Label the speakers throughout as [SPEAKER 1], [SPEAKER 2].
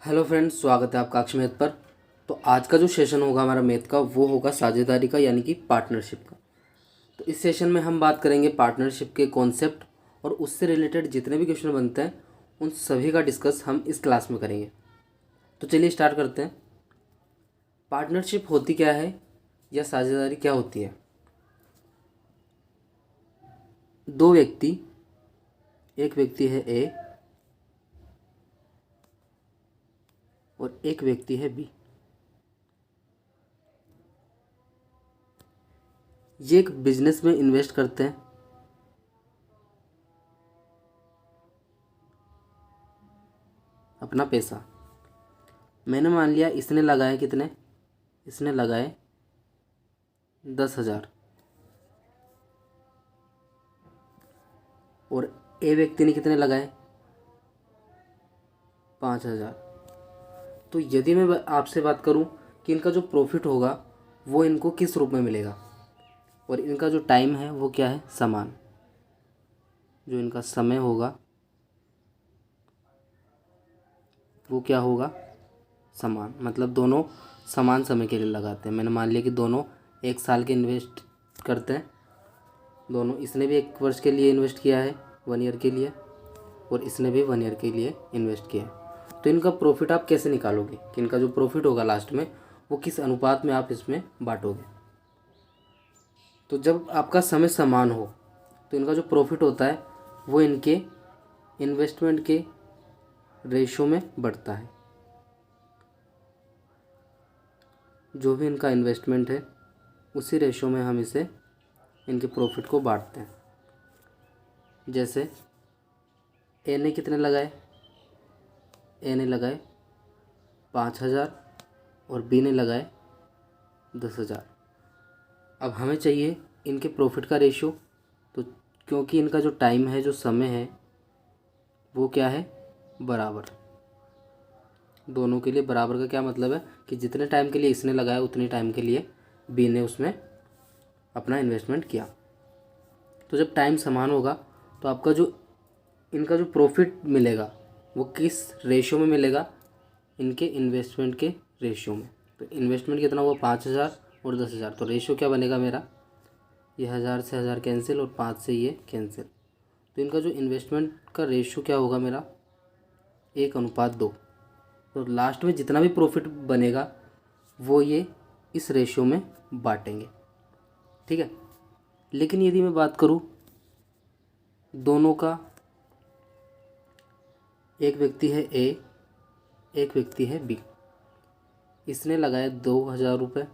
[SPEAKER 1] Hello friends, स्वागत है आपका अक्ष मैथ पर। तो आज का जो सेशन होगा हमारा मैथ का वो होगा साझेदारी का, यानी कि पार्टनरशिप का। तो इस सेशन में हम बात करेंगे पार्टनरशिप के कॉन्सेप्ट और उससे रिलेटेड जितने भी क्वेश्चन बनते हैं उन सभी का डिस्कस हम इस क्लास में करेंगे। तो चलिए स्टार्ट करते हैं। पार्टनरशिप होती क्या है या साझेदारी क्या होती है? दो व्यक्ति, एक व्यक्ति है ए और एक व्यक्ति है बी। ये एक बिजनेस में इन्वेस्ट करते हैं अपना पैसा। मैंने मान लिया इसने लगाए कितने, इसने लगाए 10,000 और ए व्यक्ति ने कितने लगाए 5,000। तो यदि मैं आपसे बात करूं कि इनका जो प्रॉफिट होगा वो इनको किस रूप में मिलेगा और इनका जो टाइम है वो क्या है, समान। जो इनका समय होगा वो क्या होगा, समान। मतलब दोनों समान समय के लिए लगाते हैं। मैंने मान लिया कि दोनों एक साल के इन्वेस्ट करते हैं। दोनों, इसने भी 1 वर्ष के लिए इन्वेस्ट किया है, 1 ईयर के लिए, और इसने भी 1 ईयर के लिए इन्वेस्ट किया है। तो इनका प्रॉफिट आप कैसे निकालोगे कि इनका जो प्रॉफिट होगा लास्ट में वो किस अनुपात में आप इसमें बांटोगे? तो जब आपका समय समान हो तो इनका जो प्रॉफिट होता है वो इनके इन्वेस्टमेंट के रेशो में बढ़ता है। जो भी इनका इन्वेस्टमेंट है उसी रेशो में हम इसे, इनके प्रॉफिट को बांटते हैं। जैसे ए ने कितने लगाए, ए ने लगाए 5,000 और बी ने लगाए 10,000। अब हमें चाहिए इनके प्रॉफिट का रेशियो। तो क्योंकि इनका जो टाइम है, जो समय है, वो क्या है, बराबर। दोनों के लिए बराबर का क्या मतलब है कि जितने टाइम के लिए इसने लगाया उतने टाइम के लिए बी ने उसमें अपना इन्वेस्टमेंट किया। तो जब टाइम समान होगा तो आपका जो इनका जो प्रॉफिट मिलेगा वो किस रेशियो में मिलेगा, इनके इन्वेस्टमेंट के रेशियो में। तो इन्वेस्टमेंट कितना हुआ, 5,000 और 10,000। तो रेशियो क्या बनेगा मेरा, ये 1,000 से 1,000 कैंसिल और 5 से ये कैंसिल। तो इनका जो इन्वेस्टमेंट का रेशियो क्या होगा मेरा, 1:2। तो लास्ट में जितना भी प्रॉफिट बनेगा वो ये इस रेशियो में बांटेंगे। ठीक है। लेकिन यदि मैं बात करूँ दोनों का, एक व्यक्ति है ए, एक व्यक्ति है बी। इसने लगाए 2,000 रुपये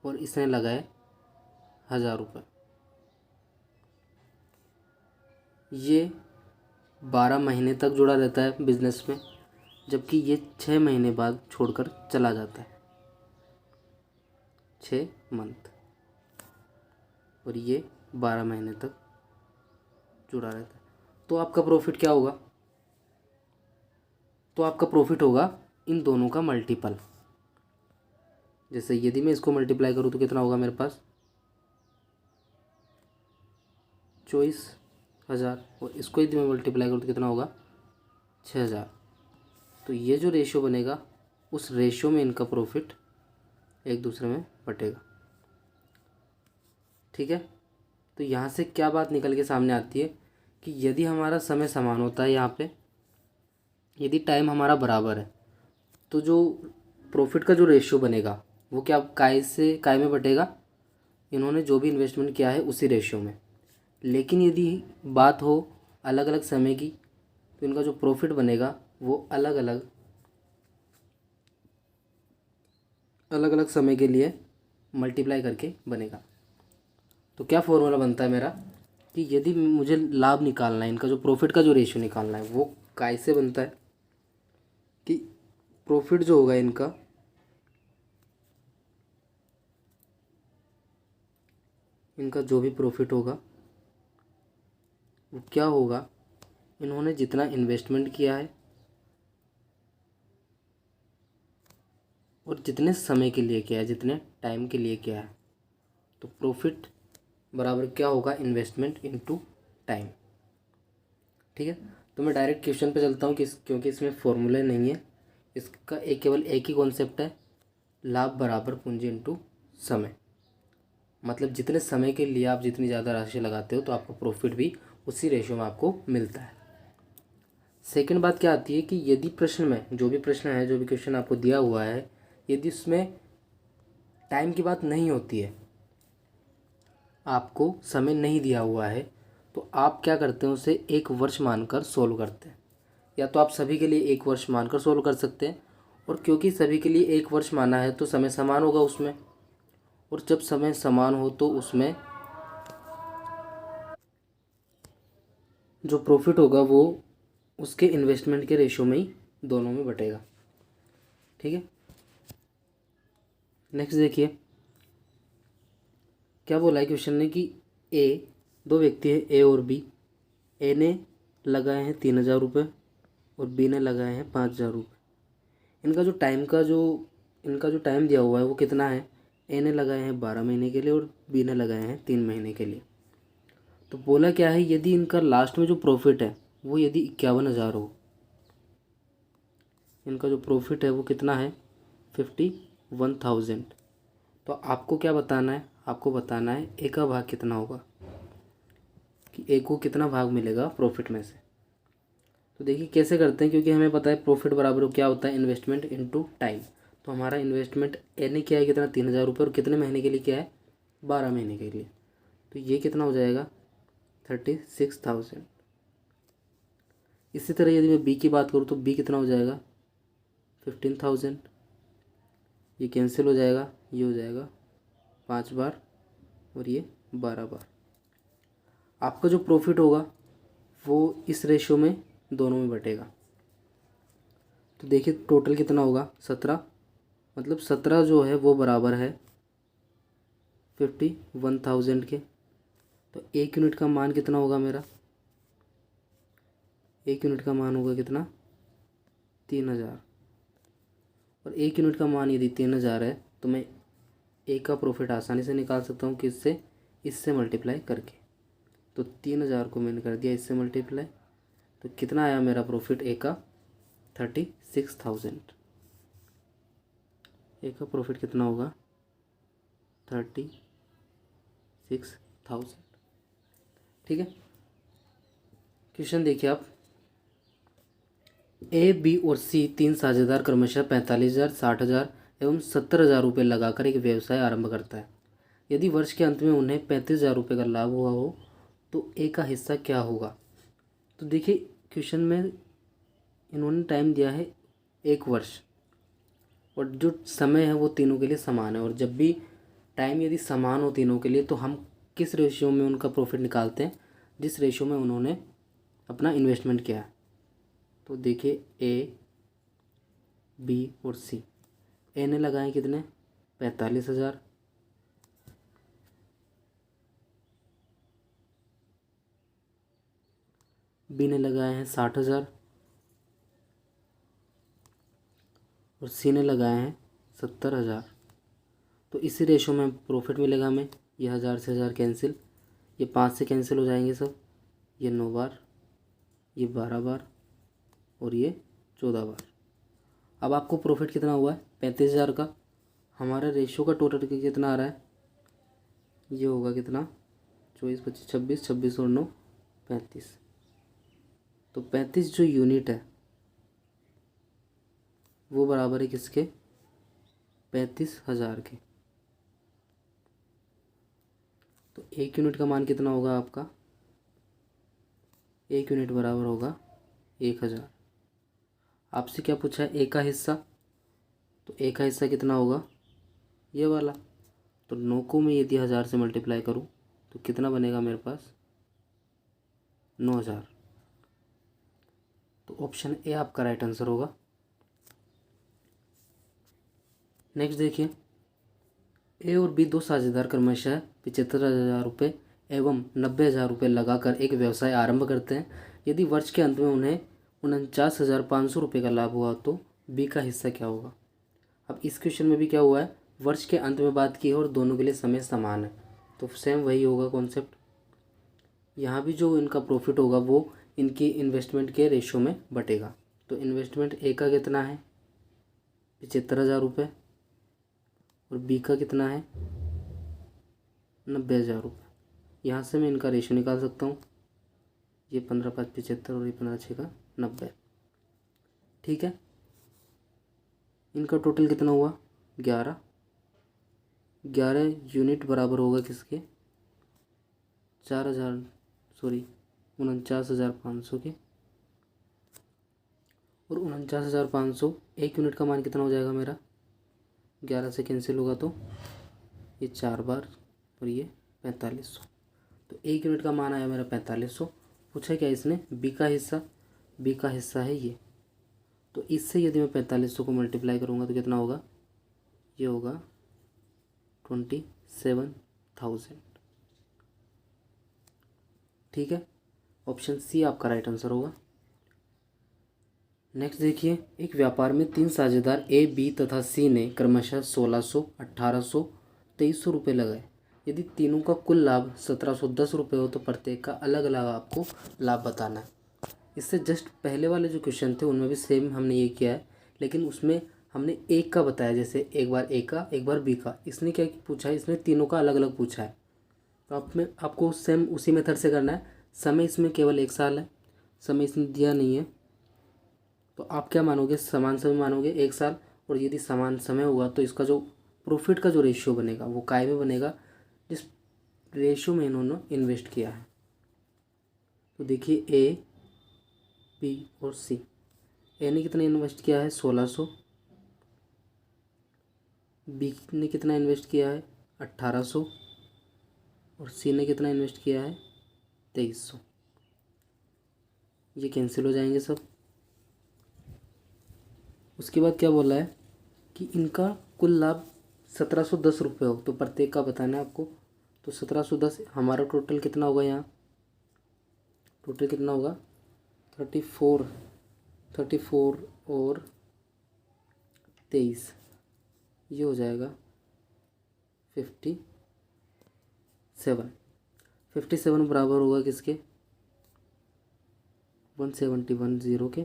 [SPEAKER 1] और इसने लगाए 1,000 रुपये। ये 12 महीने तक जुड़ा रहता है बिजनेस में, जबकि ये 6 महीने बाद छोड़कर चला जाता है, 6 मंथ। और ये 12 महीने तक जुड़ा रहता है। तो आपका प्रॉफिट क्या होगा, तो आपका प्रॉफिट होगा इन दोनों का मल्टीपल। जैसे यदि मैं इसको मल्टीप्लाई करूँ तो कितना होगा मेरे पास, 24,000। और इसको यदि मैं मल्टीप्लाई करूँ तो कितना होगा, 6,000। तो ये जो रेशियो बनेगा उस रेशियो में इनका प्रॉफिट एक दूसरे में बटेगा। ठीक है। तो यहाँ से क्या बात निकल के सामने आती है कि यदि हमारा समय समान होता है, यहाँ पे यदि टाइम हमारा बराबर है, तो जो प्रॉफिट का जो रेशियो बनेगा वो क्या, काय से काय में बटेगा, इन्होंने जो भी इन्वेस्टमेंट किया है उसी रेशियो में। लेकिन यदि बात हो अलग अलग समय की तो इनका जो प्रॉफिट बनेगा वो अलग अलग समय के लिए मल्टीप्लाई करके बनेगा। तो क्या फॉर्मूला बनता है मेरा कि यदि मुझे लाभ निकालना है, इनका जो प्रॉफिट का जो रेशियो निकालना है, वो काय से बनता है कि प्रॉफिट जो होगा इनका जो भी प्रॉफिट होगा वो क्या होगा, इन्होंने जितना इन्वेस्टमेंट किया है और जितने समय के लिए किया है, जितने टाइम के लिए किया है। तो प्रॉफिट बराबर क्या होगा, इन्वेस्टमेंट इनटू टाइम। ठीक है। तो मैं डायरेक्ट क्वेश्चन पे चलता हूँ क्योंकि इसमें फॉर्मूले नहीं है, इसका केवल एक ही कॉन्सेप्ट है, लाभ बराबर पूंजी इंटू समय। मतलब जितने समय के लिए आप जितनी ज़्यादा राशि लगाते हो तो आपका प्रॉफिट भी उसी रेशियो में आपको मिलता है। सेकंड बात क्या आती है कि यदि प्रश्न में जो भी प्रश्न है, जो भी क्वेश्चन आपको दिया हुआ है, यदि उसमें टाइम की बात नहीं होती है, आपको समय नहीं दिया हुआ है, तो आप क्या करते हैं, उसे 1 वर्ष मानकर सोल्व करते हैं। या तो आप सभी के लिए 1 वर्ष मानकर सोल्व कर सकते हैं, और क्योंकि सभी के लिए 1 वर्ष माना है तो समय समान होगा उसमें, और जब समय समान हो तो उसमें जो प्रॉफिट होगा वो उसके इन्वेस्टमेंट के रेशियो में ही दोनों में बटेगा। ठीक है, नेक्स्ट देखिए क्या बोला है क्वेश्चन ने कि दो व्यक्ति है ए और बी। ए ने लगाए हैं 3,000 रुपये और बी ने लगाए हैं 5,000 रुपये। इनका जो टाइम दिया हुआ है वो कितना है, ए ने लगाए हैं 12 महीने के लिए और बी ने लगाए हैं 3 महीने के लिए। तो बोला क्या है, यदि इनका लास्ट में जो प्रॉफिट है वो यदि 51,000 हो, इनका जो प्रॉफिट है वो कितना है 51,000, तो आपको क्या बताना है, आपको बताना है ए का भाग कितना होगा, कि ए को कितना भाग मिलेगा प्रॉफिट में से। तो देखिए कैसे करते हैं, क्योंकि हमें पता है प्रॉफिट बराबर क्या होता है, इन्वेस्टमेंट इनटू टाइम। तो हमारा इन्वेस्टमेंट ए ने किया है कितना, 3,000 रुपये, और कितने महीने के लिए किया है, 12 महीने के लिए। तो ये कितना हो जाएगा 36,000। इसी तरह यदि मैं बी की बात करूँ तो बी कितना हो जाएगा 15,000। ये कैंसिल हो जाएगा, ये हो जाएगा 5 बार और ये 12 बार। आपका जो प्रॉफिट होगा वो इस रेशियो में दोनों में बटेगा। तो देखिए टोटल कितना होगा 17, मतलब 17 जो है वो बराबर है 51,000 के। तो 1 यूनिट का मान कितना होगा मेरा, 1 यूनिट का मान होगा कितना 3,000। और 1 यूनिट का मान यदि 3,000 है तो मैं एक का प्रॉफिट आसानी से निकाल सकता हूँ, किससे, इससे मल्टीप्लाई करके। तो 3,000 को मैंने कर दिया इससे मल्टीप्लाई, तो कितना आया मेरा प्रॉफिट ए का 36,000। ए का प्रॉफिट कितना होगा 36,000। ठीक है, क्वेश्चन देखिए आप, ए बी और सी 3 साझेदार क्रमशः 45,000, 60,000 एवं 70,000 रुपये लगाकर एक व्यवसाय आरंभ करता है। यदि वर्ष के अंत में उन्हें 35,000 रुपये का लाभ हुआ हो तो ए का हिस्सा क्या होगा। तो देखिए क्वेश्चन में इन्होंने टाइम दिया है 1 वर्ष, और जो समय है वो तीनों के लिए समान है। और जब भी टाइम यदि समान हो तीनों के लिए तो हम किस रेशियो में उनका प्रॉफिट निकालते हैं, जिस रेशियो में उन्होंने अपना इन्वेस्टमेंट किया है। तो देखिए ए बी और सी, ए ने लगाए कितने 45,000, बी ने लगाए हैं 60,000 और सी ने लगाए हैं 70,000। तो इसी रेशो में प्रॉफिट मिलेगा हमें। ये 1,000 से 1,000 कैंसिल, ये 5 से कैंसिल हो जाएंगे सब, ये 9 बार, ये 12 बार और ये 14 बार। अब आपको प्रॉफिट कितना हुआ है 35,000 का। हमारा रेशो का टोटल कितना आ रहा है, ये होगा कितना 24, 25, 26, 26 और 9 35। तो 35 जो यूनिट है वो बराबर है किसके 35,000 के। तो 1 यूनिट का मान कितना होगा आपका, 1 यूनिट बराबर होगा 1,000। आपसे क्या पूछा है ए का हिस्सा, तो ए का हिस्सा कितना होगा ये वाला। तो 9 को मैं यदि 1,000 से मल्टीप्लाई करूँ तो कितना बनेगा मेरे पास 9,000। तो ऑप्शन ए आपका राइट आंसर होगा। नेक्स्ट देखिए, ए और बी दो साझेदार क्रमशः 75,000 रुपये एवं 90,000 रुपये लगाकर एक व्यवसाय आरंभ करते हैं। यदि वर्ष के अंत में उन्हें 49,500 रुपये का लाभ हुआ तो बी का हिस्सा क्या होगा। अब इस क्वेश्चन में भी क्या हुआ है, वर्ष के अंत में बात की है और दोनों के लिए समय समान है, तो सेम वही होगा कॉन्सेप्ट। यहाँ भी जो इनका प्रॉफिट होगा वो इनकी इन्वेस्टमेंट के रेशियो में बटेगा। तो इन्वेस्टमेंट ए का कितना है 75,000 रुपये और बी का कितना है 90,000 रुपये। यहाँ से मैं इनका रेशो निकाल सकता हूँ, ये 15×5 75 और ये 15×6 का 90। ठीक है, इनका टोटल कितना हुआ 11 यूनिट बराबर होगा किसके 49,500 के। और 49,500 एक यूनिट का मान कितना हो जाएगा मेरा 11 से कैंसिल होगा तो ये 4 बार और ये 4500। तो एक यूनिट का मान आया मेरा 4500। पूछा क्या इसने बी का हिस्सा है ये, तो इससे यदि मैं 4500 को मल्टीप्लाई करूँगा तो कितना होगा, ये होगा 27,000। ठीक है, ऑप्शन सी आपका राइट आंसर होगा। नेक्स्ट देखिए, एक व्यापार में 3 साझेदार ए, बी तथा सी ने क्रमशः 1600, 1800, 2300 रुपये लगाए। यदि तीनों का कुल लाभ 1710 रुपये हो तो प्रत्येक का अलग अलग आपको लाभ बताना है। इससे जस्ट पहले वाले जो क्वेश्चन थे उनमें भी सेम हमने ये किया है, लेकिन उसमें हमने एक का बताया, जैसे एक बार ए का एक बार बी का। इसने क्या पूछा है, इसने तीनों का अलग अलग पूछा है। तो आपको सेम उसी मेथड से करना है। समय इसमें केवल 1 साल है, समय इसने दिया नहीं है, तो आप क्या मानोगे, समान समय मानोगे 1 साल। और यदि समान समय हुआ तो इसका जो प्रॉफिट का जो रेशियो बनेगा वो काय में बनेगा, जिस रेशियो में इन्होंने इन्वेस्ट किया है। तो देखिए ए, बी और सी। ए ने कितना इन्वेस्ट किया है 1600, बी ने कितना इन्वेस्ट किया है 1800 और सी ने कितना इन्वेस्ट किया है 2300। ये कैंसिल हो जाएंगे सब। उसके बाद क्या बोला है कि इनका कुल लाभ 1710 रुपये हो तो प्रत्येक का बताना है आपको। तो 1710 हमारा टोटल कितना होगा, यहाँ टोटल कितना होगा 34 और 23, ये हो जाएगा 57 बराबर होगा किसके 171 के।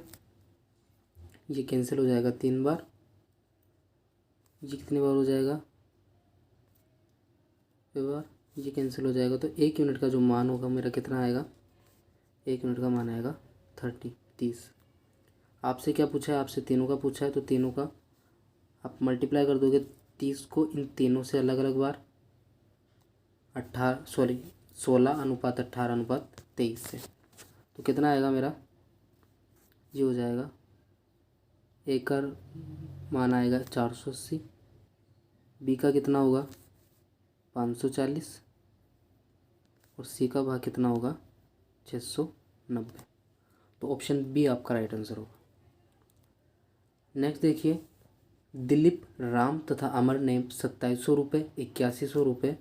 [SPEAKER 1] ये कैंसिल हो जाएगा 3 बार, ये कितनी बार हो जाएगा 2 बार, ये कैंसिल हो जाएगा। तो 1 यूनिट का जो मान होगा मेरा कितना आएगा, 1 यूनिट का मान आएगा 30। आपसे क्या पूछा है, आपसे तीनों का पूछा है, तो तीनों का आप मल्टीप्लाई कर दोगे 30 को इन तीनों से अलग अलग बार 16:18:23 से, तो कितना आएगा मेरा, ये हो जाएगा ए का मान आएगा 480, बी का कितना होगा 540 और सी का भाग कितना होगा 690। तो ऑप्शन बी आपका राइट आंसर होगा। नेक्स्ट देखिए, दिलीप, राम तथा अमर ने 2700 रुपये, 8100 रुपये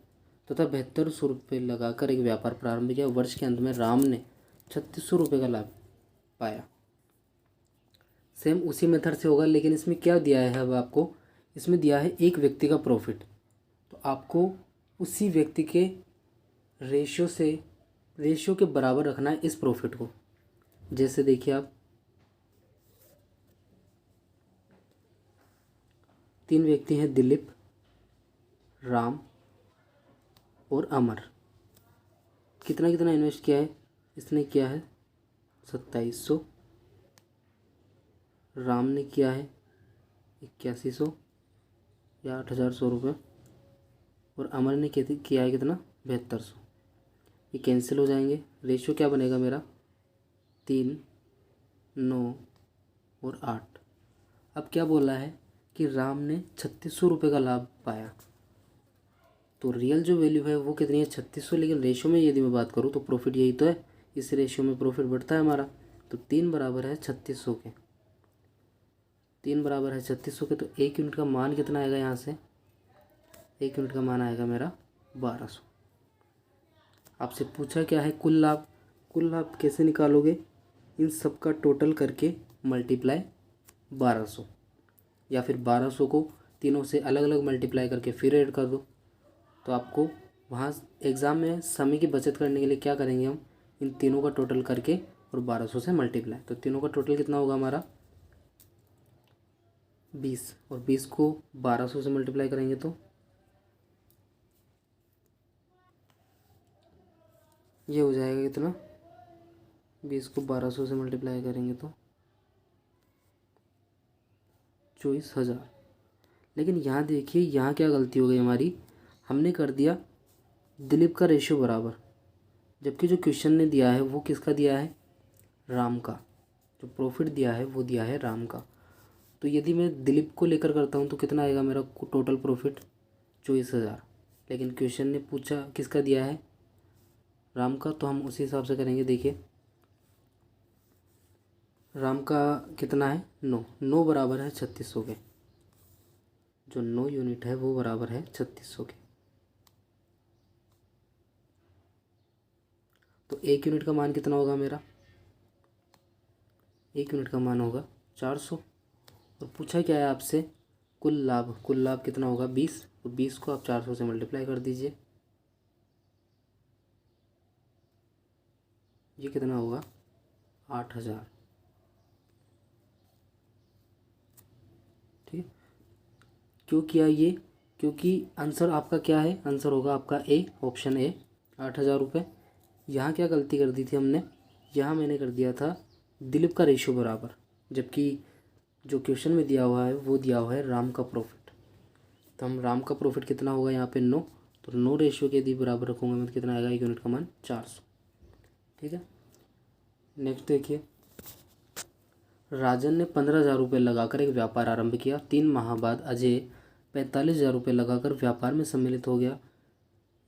[SPEAKER 1] तथा 7200 रुपये लगाकर एक व्यापार प्रारंभ किया। वर्ष के अंत में राम ने 3600 रुपये का लाभ पाया। सेम उसी मेथड से होगा, लेकिन इसमें क्या दिया है, अब आपको इसमें दिया है एक व्यक्ति का प्रॉफिट, तो आपको उसी व्यक्ति के रेशियो के बराबर रखना है इस प्रॉफिट को। जैसे देखिए आप 3 व्यक्ति हैं, दिलीप, राम और अमर। कितना कितना इन्वेस्ट किया है, इसने किया है 2700, राम ने किया है 8100 या 8100 रुपये और अमर ने किया है कितना 7200। ये कैंसिल हो जाएंगे, रेशियो क्या बनेगा मेरा 3, 9 और 8। अब क्या बोला है कि राम ने 3600 रुपये का लाभ पाया, तो रियल जो वैल्यू है वो कितनी है 3600, लेकिन रेशियो में यदि मैं बात करूँ तो प्रॉफिट यही तो है, इस रेशियो में प्रॉफिट बढ़ता है हमारा। तो 3 बराबर है 3600 के, 3 बराबर है 3600 के। तो 1 यूनिट का मान कितना आएगा, यहाँ से 1 यूनिट का मान आएगा मेरा 1200। आपसे पूछा क्या है कुल लाभ, कुल लाभ कैसे निकालोगे, इन सब का टोटल करके मल्टीप्लाई 1200, या फिर 1200 को तीनों से अलग अलग मल्टीप्लाई करके फिर ऐड कर दो। तो आपको वहाँ एग्ज़ाम में समय की बचत करने के लिए क्या करेंगे, हम इन तीनों का टोटल करके और 1200 से मल्टीप्लाई, तो तीनों का टोटल कितना होगा हमारा 20 और 20 को 1200 से मल्टीप्लाई करेंगे तो ये हो जाएगा कितना, 20 को 1200 से मल्टीप्लाई करेंगे तो 24,000। लेकिन यहाँ देखिए, यहाँ क्या गलती हो गई हमारी, हमने कर दिया दिलीप का रेशियो बराबर, जबकि जो क्वेश्चन ने दिया है वो किसका दिया है, राम का। जो प्रॉफिट दिया है वो दिया है राम का। तो यदि मैं दिलीप को लेकर करता हूँ तो कितना आएगा मेरा टोटल प्रॉफिट, 24,000। लेकिन क्वेश्चन ने पूछा किसका दिया है, राम का, तो हम उसी हिसाब से करेंगे। देखिए राम का कितना है, 9 बराबर है 3600 के। जो 9 यूनिट है वो बराबर है 3600 के। तो 1 यूनिट का मान कितना होगा मेरा, 1 यूनिट का मान होगा 400। और पूछा क्या है आपसे, कुल लाभ, कुल लाभ कितना होगा 20। तो 20 को आप 400 से मल्टीप्लाई कर दीजिए, ये कितना होगा 8,000। ठीक है, क्यों किया ये, क्योंकि आंसर आपका क्या है, आंसर होगा आपका ए, ऑप्शन ए, 8,000 रुपये। यहाँ क्या गलती कर दी थी हमने, यहाँ मैंने कर दिया था दिलीप का रेशियो बराबर, जबकि जो क्वेश्चन में दिया हुआ है वो दिया हुआ है राम का प्रॉफिट। तो हम राम का प्रॉफिट कितना होगा यहाँ पे 9, तो 9 रेशियो के यदि बराबर रखूँगा मैं तो कितना आएगा, 1 यूनिट का मान 400। ठीक है, नेक्स्ट देखिए, राजन ने 15,000 रुपये लगाकर एक व्यापार आरंभ किया। 3 माह बाद अजय 45,000 रुपये लगाकर व्यापार में सम्मिलित हो गया।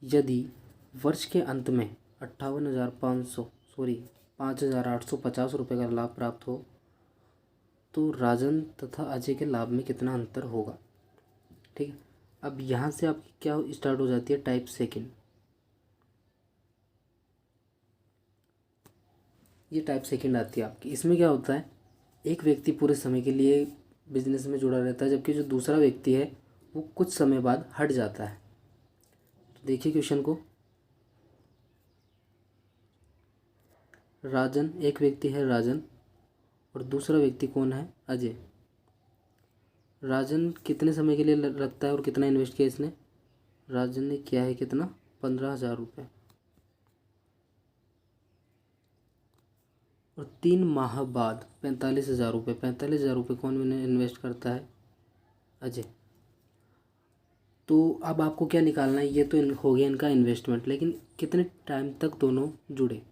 [SPEAKER 1] यदि वर्ष के अंत में 5,850 रुपये का लाभ प्राप्त हो तो राजन तथा अजय के लाभ में कितना अंतर होगा। ठीक है, अब यहाँ से आपकी क्या स्टार्ट हो जाती है, टाइप सेकंड। ये टाइप सेकंड आती है आपकी। इसमें क्या होता है, एक व्यक्ति पूरे समय के लिए बिजनेस में जुड़ा रहता है, जबकि जो दूसरा व्यक्ति है वो कुछ समय बाद हट जाता है। तो देखिए क्वेश्चन को, राजन, एक व्यक्ति है राजन और दूसरा व्यक्ति कौन है, अजय। राजन कितने समय के लिए रखता है और कितना इन्वेस्ट किया इसने, राजन ने किया है कितना, 15,000 रुपये। और 3 माह बाद 45,000 रुपये, 45,000 रुपये कौन मैंने इन्वेस्ट करता है, अजय। तो अब आपको क्या निकालना है, ये तो हो गया इनका इन्वेस्टमेंट, लेकिन कितने टाइम तक दोनों जुड़े।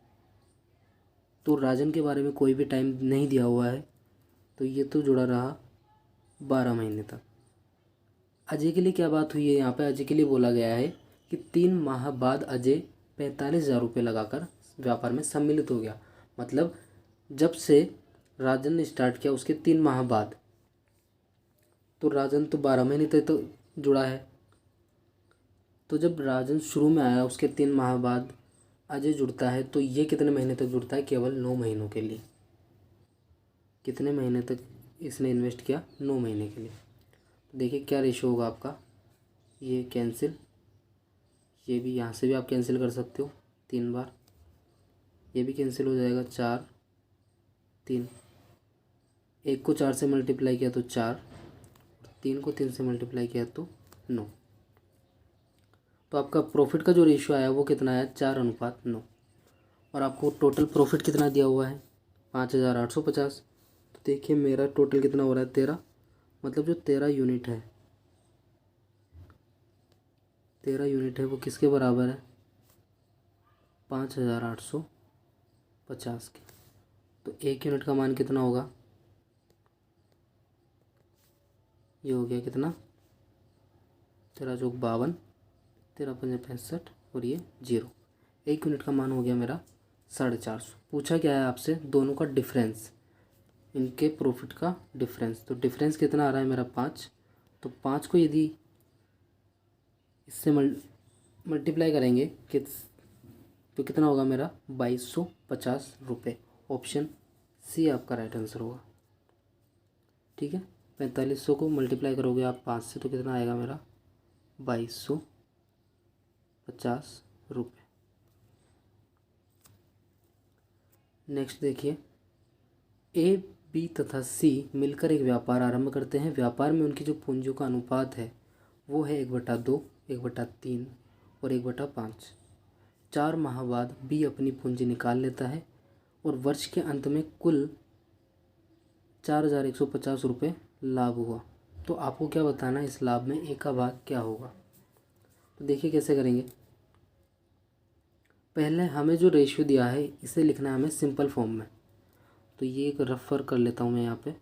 [SPEAKER 1] तो राजन के बारे में कोई भी टाइम नहीं दिया हुआ है, तो ये तो जुड़ा रहा 12 महीने तक। अजय के लिए क्या बात हुई है, यहाँ पे अजय के लिए बोला गया है कि 3 माह बाद अजय 45,000 रुपये लगाकर व्यापार में सम्मिलित हो गया। मतलब जब से राजन ने स्टार्ट किया उसके 3 माह बाद, तो राजन तो 12 महीने तक तो जुड़ा है। तो जब राजन शुरू में आया उसके 3 माह बाद अजय जुड़ता है, तो ये कितने महीने तक जुड़ता है, केवल 9 महीनों के लिए। कितने महीने तक इसने इन्वेस्ट किया, 9 महीने के लिए। तो देखिए क्या रेशो होगा आपका, ये कैंसिल, ये भी यहाँ से भी आप कैंसिल कर सकते हो 3 बार, ये भी कैंसिल हो जाएगा, 4 3, 1 को 4 से मल्टीप्लाई किया तो 4, 3 को 3 से मल्टीप्लाई किया तो 9। तो आपका प्रॉफिट का जो रेशियो आया वो कितना आया, 4:9। और आपको टोटल प्रॉफिट कितना दिया हुआ है, 5,850। तो देखिए मेरा टोटल कितना हो रहा है, 13। मतलब जो 13 यूनिट है, 13 यूनिट है वो किसके बराबर है, 5,850 के। तो 1 यूनिट का मान कितना होगा, ये हो गया कितना, 13 चौक 52, 13 पंजे 65 और ये 0। 1 यूनिट का मान हो गया मेरा 450। पूछा क्या है आपसे, दोनों का डिफरेंस, इनके प्रॉफिट का डिफरेंस। तो डिफरेंस कितना आ रहा है मेरा, 5। तो 5 को यदि इससे मल्टीप्लाई करेंगे तो कितना होगा मेरा, 2,250 रुपये। ऑप्शन सी आपका राइट आंसर होगा। ठीक है, 4500 को मल्टीप्लाई करोगे आप 5 से तो कितना आएगा मेरा, 2,250 रुपये। नेक्स्ट देखिए, ए बी तथा सी मिलकर एक व्यापार आरंभ करते हैं। व्यापार में उनकी जो पूंजियों का अनुपात है वो है 1/2, 1/3 और 1/5। 4 माह बाद बी अपनी पूंजी निकाल लेता है और वर्ष के अंत में कुल 4150 रुपये लाभ हुआ। तो आपको क्या बताना है, इस लाभ में ए का भाग क्या होगा। तो देखिए कैसे करेंगे। पहले हमें जो रेशियो दिया है इसे लिखना है हमें सिंपल फॉर्म में। तो ये एक रेफर कर लेता हूँ मैं यहाँ पे।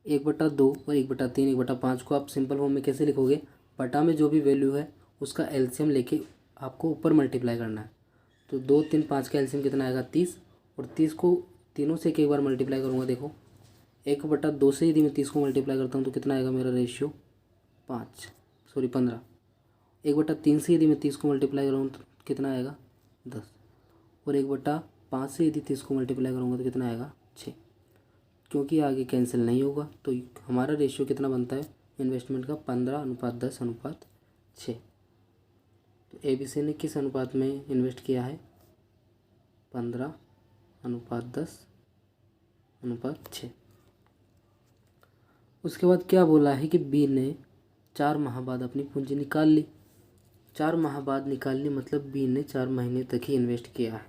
[SPEAKER 1] 1/2 और 1/3 1/5 को आप सिंपल फॉर्म में कैसे लिखोगे, बटा में जो भी वैल्यू है उसका एलसीएम लेके आपको ऊपर मल्टीप्लाई करना है। तो 2 3 5 का एलसीएम कितना आएगा 30, और 30 को तीनों से एक बार मल्टीप्लाई करूँगा। देखो 1/2 से यदि मैं 30 को मल्टीप्लाई करता हूँ तो कितना आएगा मेरा रेशियो 15। 1/3 से यदि मैं 30 को मल्टीप्लाई करूँ तो कितना आएगा 10, और 1/5 से यदि 30 को मल्टीप्लाई करूँगा तो कितना आएगा 6। क्योंकि आगे कैंसिल नहीं होगा तो हमारा रेशियो कितना बनता है इन्वेस्टमेंट का 15:10:6। तो ABC ने किस अनुपात में इन्वेस्ट किया है 15:10:6। उसके बाद क्या बोला है कि बी ने 4 माह बाद अपनी पूंजी निकाल ली। 4 माह बाद निकालनी मतलब बी ने 4 महीने तक ही इन्वेस्ट किया है,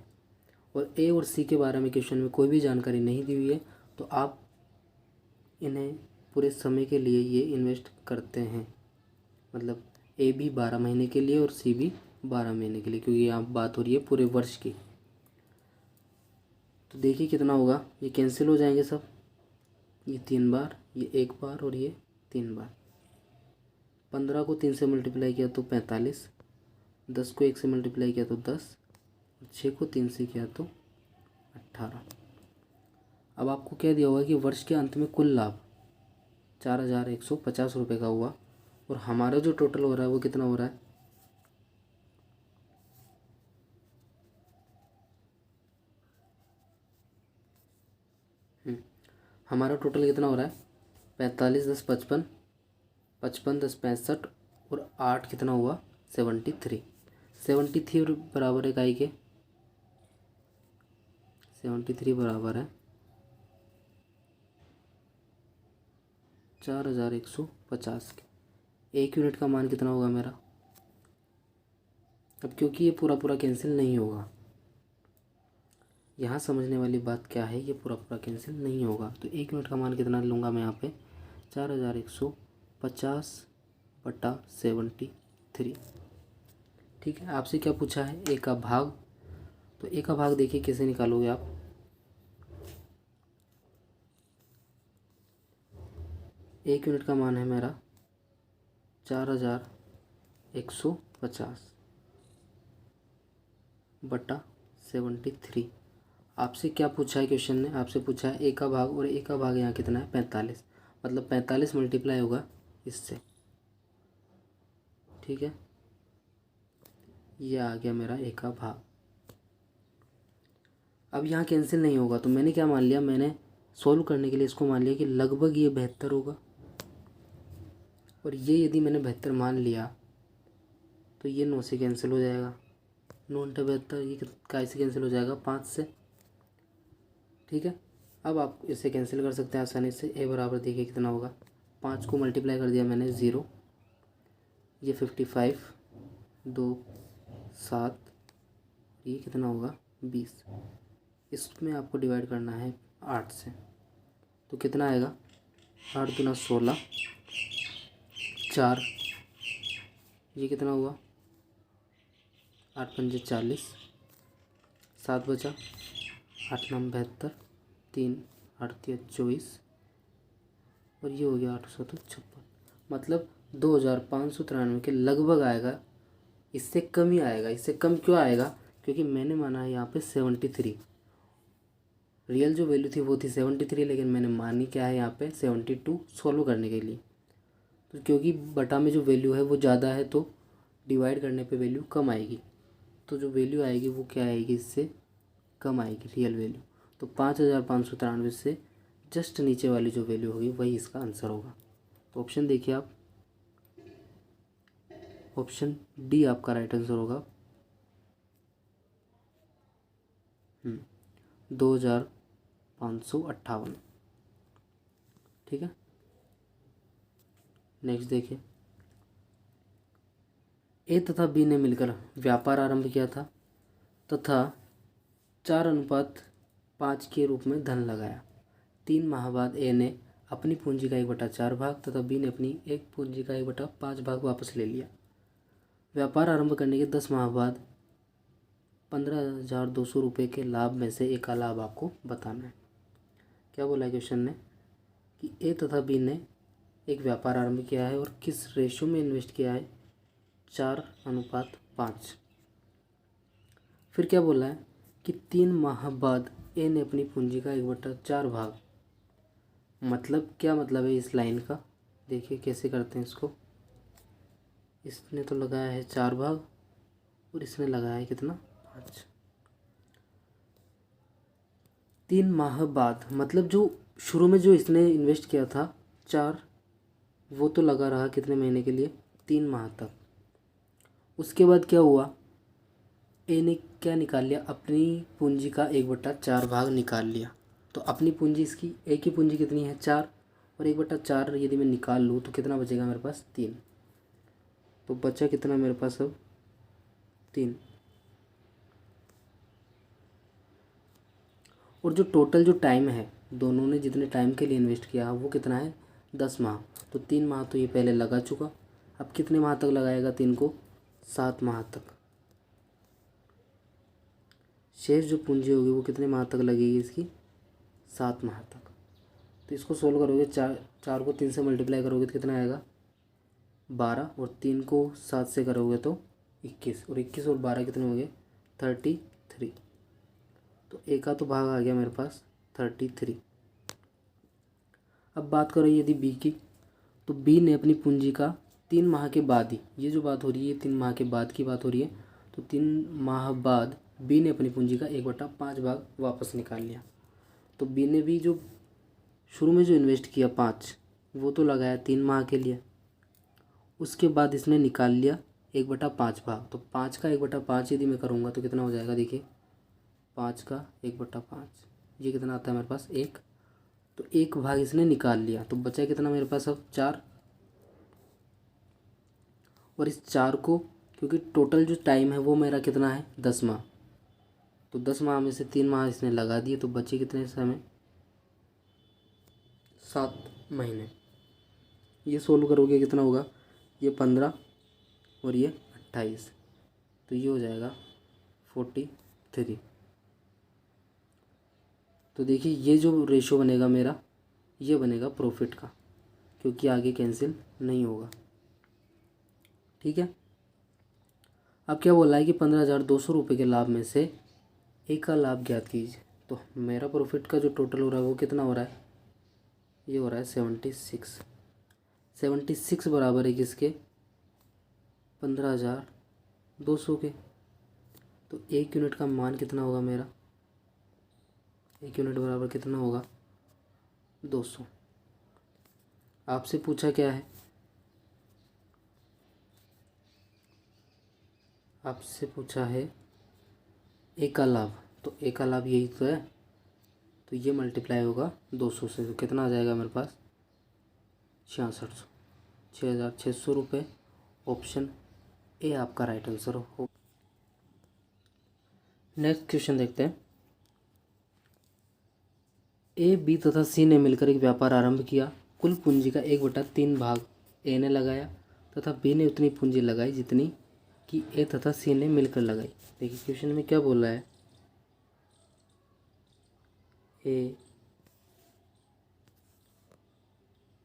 [SPEAKER 1] और ए और सी के बारे में क्वेश्चन में कोई भी जानकारी नहीं दी हुई है। तो आप इन्हें पूरे समय के लिए ये इन्वेस्ट करते हैं, मतलब ए भी 12 महीने के लिए और सी भी 12 महीने के लिए, क्योंकि यहाँ बात हो रही है पूरे वर्ष की। तो देखिए कितना होगा, ये कैंसिल हो जाएंगे सब, ये 3 बार, ये 1 बार और ये 3 बार। 15 को 3 से मल्टीप्लाई किया तो 45, 10 को 1 से मल्टीप्लाई किया तो 10, 6 को 3 से किया तो 18। अब आपको क्या दिया होगा कि वर्ष के अंत में कुल लाभ 4150 रुपये का हुआ, और हमारा जो टोटल हो रहा है वो कितना हो रहा है हमारा टोटल कितना हो रहा है 45 10 55, 55 10 65, और 8 कितना हुआ 73 बराबर है इकाई के 73 बराबर है 4150 के। 1 यूनिट का मान कितना होगा मेरा। अब क्योंकि ये पूरा कैंसिल नहीं होगा, यहाँ समझने वाली बात क्या है, ये पूरा कैंसिल नहीं होगा। तो 1 यूनिट का मान कितना लूँगा मैं यहाँ पे 4150/73। ठीक है, आपसे क्या पूछा है ए का भाग। तो ए का भाग देखिए कैसे निकालोगे आप। एक यूनिट का मान है मेरा 4150/73। आपसे क्या पूछा है क्वेश्चन ने, आपसे पूछा है ए का भाग, और ए का भाग यहाँ कितना है 45, मतलब 45 मल्टीप्लाई होगा इससे। ठीक है, ये आ गया मेरा ए का भाग। अब यहाँ कैंसिल नहीं होगा, तो मैंने क्या मान लिया, मैंने सॉल्व करने के लिए इसको मान लिया कि लगभग ये 72 होगा, और ये यदि मैंने 72 मान लिया तो ये 9 से कैंसिल हो जाएगा, 9 × 72 ये कैसे कैंसिल हो जाएगा 5 से। ठीक है, अब आप इसे कैंसिल कर सकते हैं आसानी से। ए बराबर देखिए कितना होगा, 5 को मल्टीप्लाई कर दिया मैंने 0, ये 55, 2 7, ये कितना होगा 20। इसमें आपको डिवाइड करना है 8 से, तो कितना आएगा 8 दूना 16, 4, ये कितना हुआ 8 पंजे 40, 7 बचा, 8 9 72, 3 8 3 24, और ये हो गया 856, मतलब 2593 के लगभग आएगा। इससे कम ही आएगा। इससे कम क्यों आएगा, क्योंकि मैंने माना है यहाँ पे 73, रियल जो वैल्यू थी वो थी 73, लेकिन मैंने मानी क्या है यहाँ पे 72 सॉल्व करने के लिए। तो क्योंकि बटा में जो वैल्यू है वो ज़्यादा है तो डिवाइड करने पे वैल्यू कम आएगी, तो जो वैल्यू आएगी वो क्या आएगी, इससे कम आएगी रियल वैल्यू। तो 5593 से जस्ट नीचे वाली जो वैल्यू होगी वही इसका आंसर होगा। तो ऑप्शन देखिए आप, ऑप्शन डी आपका राइट आंसर होगा। 2558। ठीक है, नेक्स्ट देखिए, ए तथा बी ने मिलकर व्यापार आरंभ किया था तथा 4:5 के रूप में धन लगाया। 3 माह बाद ए ने अपनी पूंजी का 1/4 भाग तथा बी ने अपनी एक पूंजी का 1/5 भाग वापस ले लिया। व्यापार आरंभ करने के 10 माह बाद 15,200 रुपये के लाभ में से एक का लाभ आपको बताना है। क्या बोला है क्वेश्चन ने कि ए तथा बी ने एक व्यापार आरंभ किया है और किस रेशो में इन्वेस्ट किया है, 4:5। फिर क्या बोला है कि 3 माह बाद ए ने अपनी पूंजी का 1/4 भाग, मतलब क्या मतलब है इस लाइन का, देखिए कैसे करते हैं इसको। इसने तो लगाया है 4 भाग और इसने लगाया है कितना, 5। 3 माह बाद मतलब जो शुरू में जो इसने इन्वेस्ट किया था 4, वो तो लगा रहा कितने महीने के लिए, 3 माह तक। उसके बाद क्या हुआ, ए ने क्या निकाल लिया, अपनी पूंजी का 1/4 भाग निकाल लिया। तो अपनी पूंजी इसकी, ए की पूंजी कितनी है 4, और 1/4 यदि मैं निकाल लूँ तो कितना बचेगा मेरे पास, 3। तो बचा कितना मेरे पास अब, 3। और जो टोटल जो टाइम है, दोनों ने जितने टाइम के लिए इन्वेस्ट किया वो कितना है, 10 माह। तो 3 माह तो ये पहले लगा चुका, अब कितने माह तक लगाएगा 3 को, 7 माह तक। शेष जो पूंजी होगी वो कितने माह तक लगेगी इसकी, 7 माह तक। तो इसको सोल्व करोगे, 4 को 3 से मल्टीप्लाई करोगे तो कितना आएगा, 12, और 3 को 7 से करोगे तो 21, और 21 और 12 कितने हो गए, 33। तो ए का तो भाग आ गया मेरे पास 33। अब बात करो यदि बी की, तो बी ने अपनी पूंजी का 3 माह के बाद ही, ये जो बात हो रही है 3 माह के बाद की बात हो रही है, तो 3 माह बाद बी ने अपनी पूंजी का 1/5 भाग वापस निकाल लिया। तो बी ने भी जो शुरू में जो इन्वेस्ट किया 5, वो तो लगाया 3 माह के लिए, उसके बाद इसने निकाल लिया 1/5 भाग। तो 5 का 1/5 यदि मैं करूँगा तो कितना हो जाएगा, देखिए 5 का 1/5, ये कितना आता है मेरे पास, 1। तो 1 भाग इसने निकाल लिया, तो बचा कितना मेरे पास अब, 4। और इस 4 को, क्योंकि टोटल जो टाइम है वो मेरा कितना है, 10 माह, तो 10 माह में से 3 माह इसने लगा दिए, तो बचे कितने समय, 7 महीने। ये सोल्व करोगे कितना होगा, ये 15 और ये 28, तो ये हो जाएगा 43। तो देखिए ये जो रेशो बनेगा मेरा, ये बनेगा प्रॉफिट का, क्योंकि आगे कैंसिल नहीं होगा। ठीक है, अब क्या बोला है कि 15,200 रुपये के लाभ में से एक का लाभ ज्ञात कीजिए। तो मेरा प्रॉफिट का जो टोटल हो रहा है वो कितना हो रहा है, ये हो रहा है 76 बराबर है किसके, 15,200 के। तो 1 यूनिट का मान कितना होगा मेरा, 1 यूनिट बराबर कितना होगा, 200। आपसे पूछा क्या है, आपसे पूछा है ए का लाभ, तो ए का लाभ यही तो है, तो ये मल्टीप्लाई होगा 200 से, तो कितना आ जाएगा मेरे पास, 6600, 6,600 रुपये। ऑप्शन ए आपका राइट आंसर हो। नेक्स्ट क्वेश्चन देखते हैं, ए बी तथा सी ने मिलकर एक व्यापार आरंभ किया। कुल पूंजी का 1/3 भाग ए ने लगाया तथा बी ने उतनी पूंजी लगाई जितनी कि ए तथा सी ने मिलकर लगाई। देखिए क्वेश्चन में क्या बोला है, ए,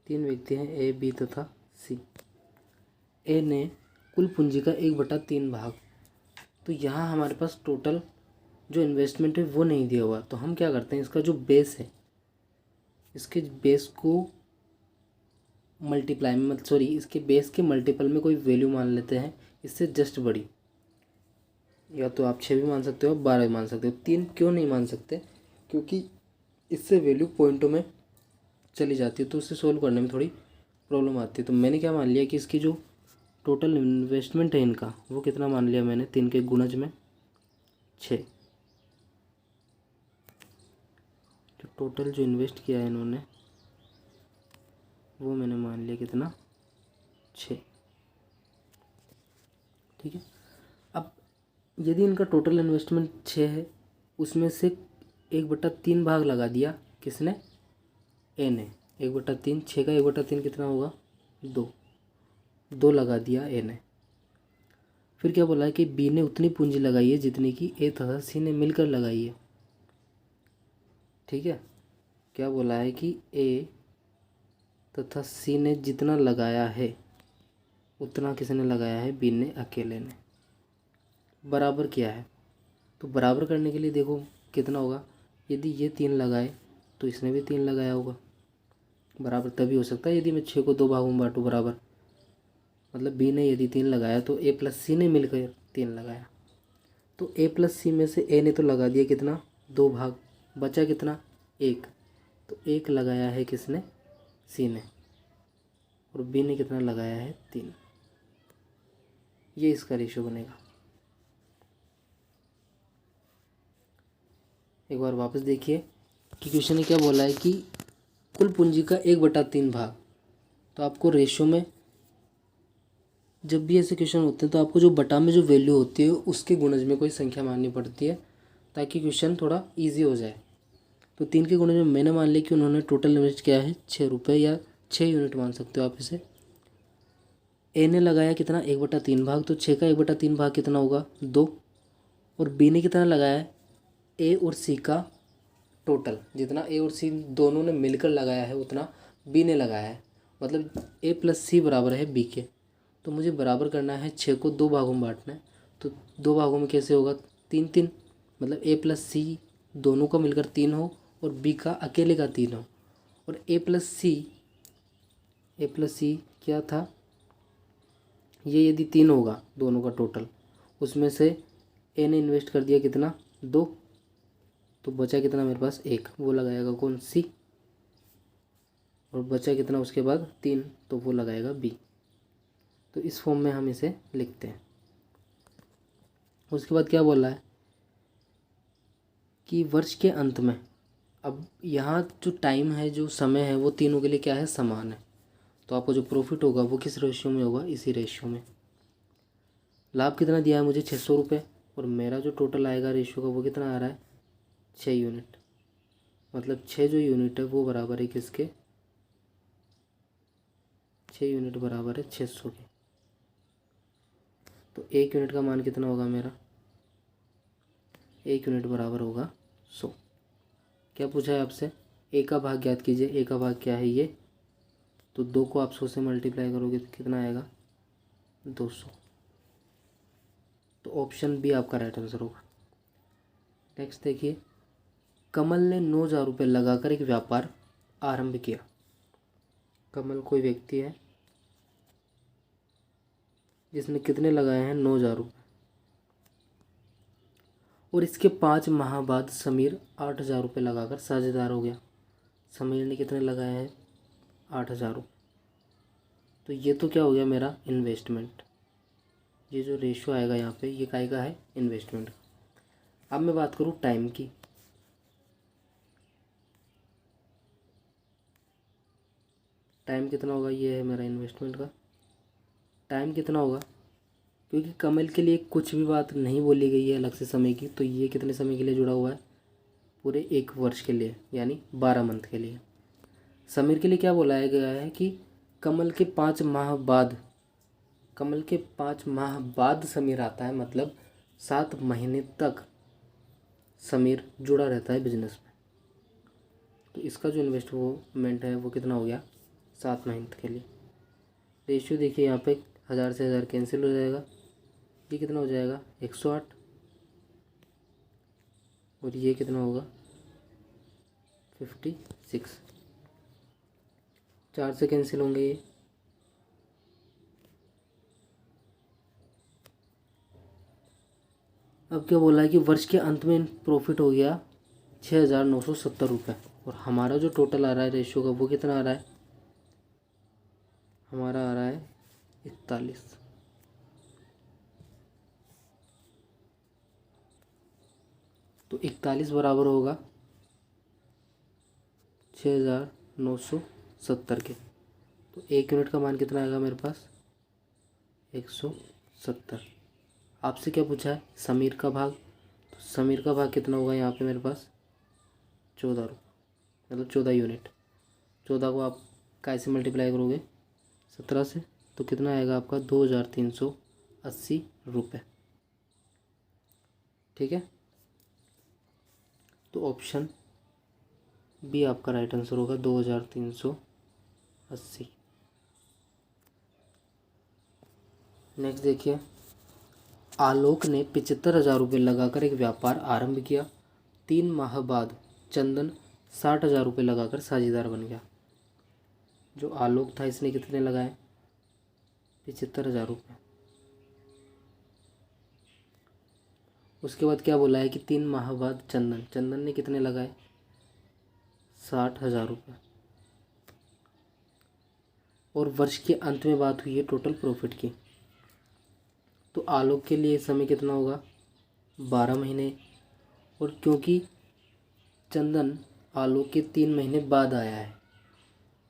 [SPEAKER 1] 3 व्यक्ति हैं ए बी तथा सी। ए ने कुल पूंजी का 1/3 भाग, तो यहाँ हमारे पास टोटल जो इन्वेस्टमेंट है वो नहीं दिया हुआ, तो हम क्या करते हैं, इसका जो बेस है, इसके बेस को मल्टीप्लाई में, सॉरी इसके बेस के मल्टीपल में कोई वैल्यू मान लेते हैं इससे जस्ट बड़ी, या तो आप 6 भी मान सकते हो, 12 भी मान सकते हो। 3 क्यों नहीं मान सकते, क्योंकि इससे वैल्यू पॉइंटों में चली जाती है, तो उससे सोल्व करने में थोड़ी प्रॉब्लम आती है। तो मैंने क्या मान लिया कि इसकी जो टोटल इन्वेस्टमेंट है इनका, वो कितना मान लिया मैंने, 3 के गुणज में 6। तो टोटल जो इन्वेस्ट किया है इन्होंने वो मैंने मान लिया कितना, 6। ठीक है। अब यदि इनका टोटल इन्वेस्टमेंट 6 है, उसमें से 1/3 भाग लगा दिया किसने, ए ने। 1/3, 6 का 1/3 कितना होगा, 2 लगा दिया ए ने। फिर क्या बोला है कि बी ने उतनी पूंजी लगाई है जितनी कि ए तथा सी ने मिलकर लगाई है। ठीक है। क्या बोला है कि ए तथा सी ने जितना लगाया है उतना किसने लगाया है, बी ने अकेले ने। बराबर किया है, तो बराबर करने के लिए देखो कितना होगा, यदि ये 3 लगाए तो इसने भी 3 लगाया होगा। बराबर तभी हो सकता है यदि मैं 6 को 2 भागों में बांटूँ बराबर। मतलब बी ने यदि 3 लगाया तो ए प्लस सी ने मिलकर 3 लगाया। तो ए प्लस सी में से ए ने तो लगा दिया कितना, 2 भाग, बचा कितना, 1। तो 1 लगाया है किसने, सी ने, और बी ने कितना लगाया है, 3। ये इसका रेशियो बनेगा। एक बार वापस देखिए कि क्वेश्चन ने क्या बोला है कि कुल पूंजी का 1/3 भाग। तो आपको रेशियो में जब भी ऐसे क्वेश्चन होते हैं तो आपको जो बटा में जो वैल्यू होती है उसके गुणज में कोई संख्या माननी पड़ती है ताकि क्वेश्चन थोड़ा इजी हो जाए। तो 3 के गुणज में मैंने मान लिया कि उन्होंने टोटल इन्वेस्ट किया है 6 रुपये, या 6 यूनिट मान सकते हो आप इसे। ए ने लगाया कितना, 1/3 भाग, तो 6 का 1/3 भाग कितना होगा, 2। और बी ने कितना लगाया है, ए और सी का टोटल, जितना ए और सी दोनों ने मिलकर लगाया है उतना बी ने लगाया है। मतलब ए प्लस सी बराबर है बी के। तो मुझे बराबर करना है, 6 को 2 भागों में बांटना है। तो 2 भागों में कैसे होगा, 3-3, मतलब ए प्लस सी दोनों का मिलकर 3 हो और बी का अकेले का 3 हो। और ए प्लस सी क्या था, ये यदि 3 होगा दोनों का टोटल, उसमें से ए ने इन्वेस्ट कर दिया कितना, 2, तो बचा कितना मेरे पास, 1, वो लगाएगा कौन, सी। और बचा कितना उसके बाद, 3, तो वो लगाएगा बी। तो इस फॉर्म में हम इसे लिखते हैं। उसके बाद क्या बोला है कि वर्ष के अंत में, अब यहाँ जो टाइम है, जो समय है, वो तीनों के लिए क्या है, समान है। तो आपको जो प्रॉफिट होगा वो किस रेशियो में होगा, इसी रेशियो में। लाभ कितना दिया है मुझे, 600 रुपये, और मेरा जो टोटल आएगा रेशियो का वो कितना आ रहा है, 6 यूनिट। मतलब 6 जो यूनिट है वो बराबर है किसके, 6 यूनिट बराबर है 600 के। तो 1 यूनिट का मान कितना होगा मेरा, 1 यूनिट बराबर होगा 100। क्या पूछा है आपसे, ए का भाग ज्ञात कीजिए। ए का भाग क्या है, ये, तो 2 को आप 100 से मल्टीप्लाई करोगे तो कितना आएगा, 200। तो ऑप्शन बी आपका राइट आंसर होगा। नेक्स्ट देखिए, कमल ने 9,000 रुपये लगाकर एक व्यापार आरंभ किया। कमल कोई व्यक्ति है जिसने कितने लगाए हैं, 9,000 रुपये। और इसके 5 माह बाद समीर 8,000 रुपये लगाकर साझेदार हो गया। समीर ने कितने लगाए हैं, 8,000 रुपये। तो ये तो क्या हो गया मेरा, इन्वेस्टमेंट। ये जो रेशियो आएगा यहाँ पे, ये काय का है, इन्वेस्टमेंट। अब मैं बात करूँ टाइम की। टाइम कितना होगा, ये है मेरा इन्वेस्टमेंट का टाइम कितना होगा, क्योंकि कमल के लिए कुछ भी बात नहीं बोली गई है अलग से समय की, तो ये कितने समय के लिए जुड़ा हुआ है, पूरे 1 वर्ष के लिए, यानी 12 मंथ के लिए। समीर के लिए क्या बोला गया है कि कमल के 5 माह बाद, कमल के 5 माह बाद समीर आता है, मतलब 7 महीने तक समीर जुड़ा रहता है बिजनेस में। तो इसका जो इन्वेस्टमेंट है वो कितना हो गया, 7 महीने के लिए। रेशियो देखिए यहाँ पे 1000 से 1000 कैंसिल हो जाएगा, ये कितना हो जाएगा, 108। और ये कितना होगा, 56। 4 से कैंसिल होंगे ये। अब क्या बोला है कि वर्ष के अंत में प्रॉफिट हो गया 6,970 रुपये। और हमारा जो टोटल आ रहा है रेशियो का वो कितना आ रहा है, हमारा आ रहा है 41। तो 41 बराबर होगा 6,970 के। तो 1 यूनिट का मान कितना आएगा मेरे पास? 170। आपसे क्या पूछा है? समीर का भाग। तो समीर का भाग कितना होगा यहाँ पे मेरे पास? 14 रुपये, मतलब 14 यूनिट। 14 को आप कैसे मल्टीप्लाई करोगे? 17 से। तो कितना आएगा आपका? 2,380 रुपये। ठीक है, तो ऑप्शन बी आपका राइट आंसर होगा, 2,380। नेक्स्ट देखिए, आलोक ने 75,000 रुपये लगाकर एक व्यापार आरंभ किया। 3 माह बाद चंदन 60,000 रुपये लगाकर साझेदार बन गया। जो आलोक था इसने कितने लगाए? 75,000 रुपये। उसके बाद क्या बोला है कि 3 माह बाद चंदन ने कितने लगाए? 60,000 रुपये। और वर्ष के अंत में बात हुई है टोटल प्रॉफिट की। तो आलोक के लिए समय कितना होगा? 12 महीने। और क्योंकि चंदन आलोक के 3 महीने बाद आया है,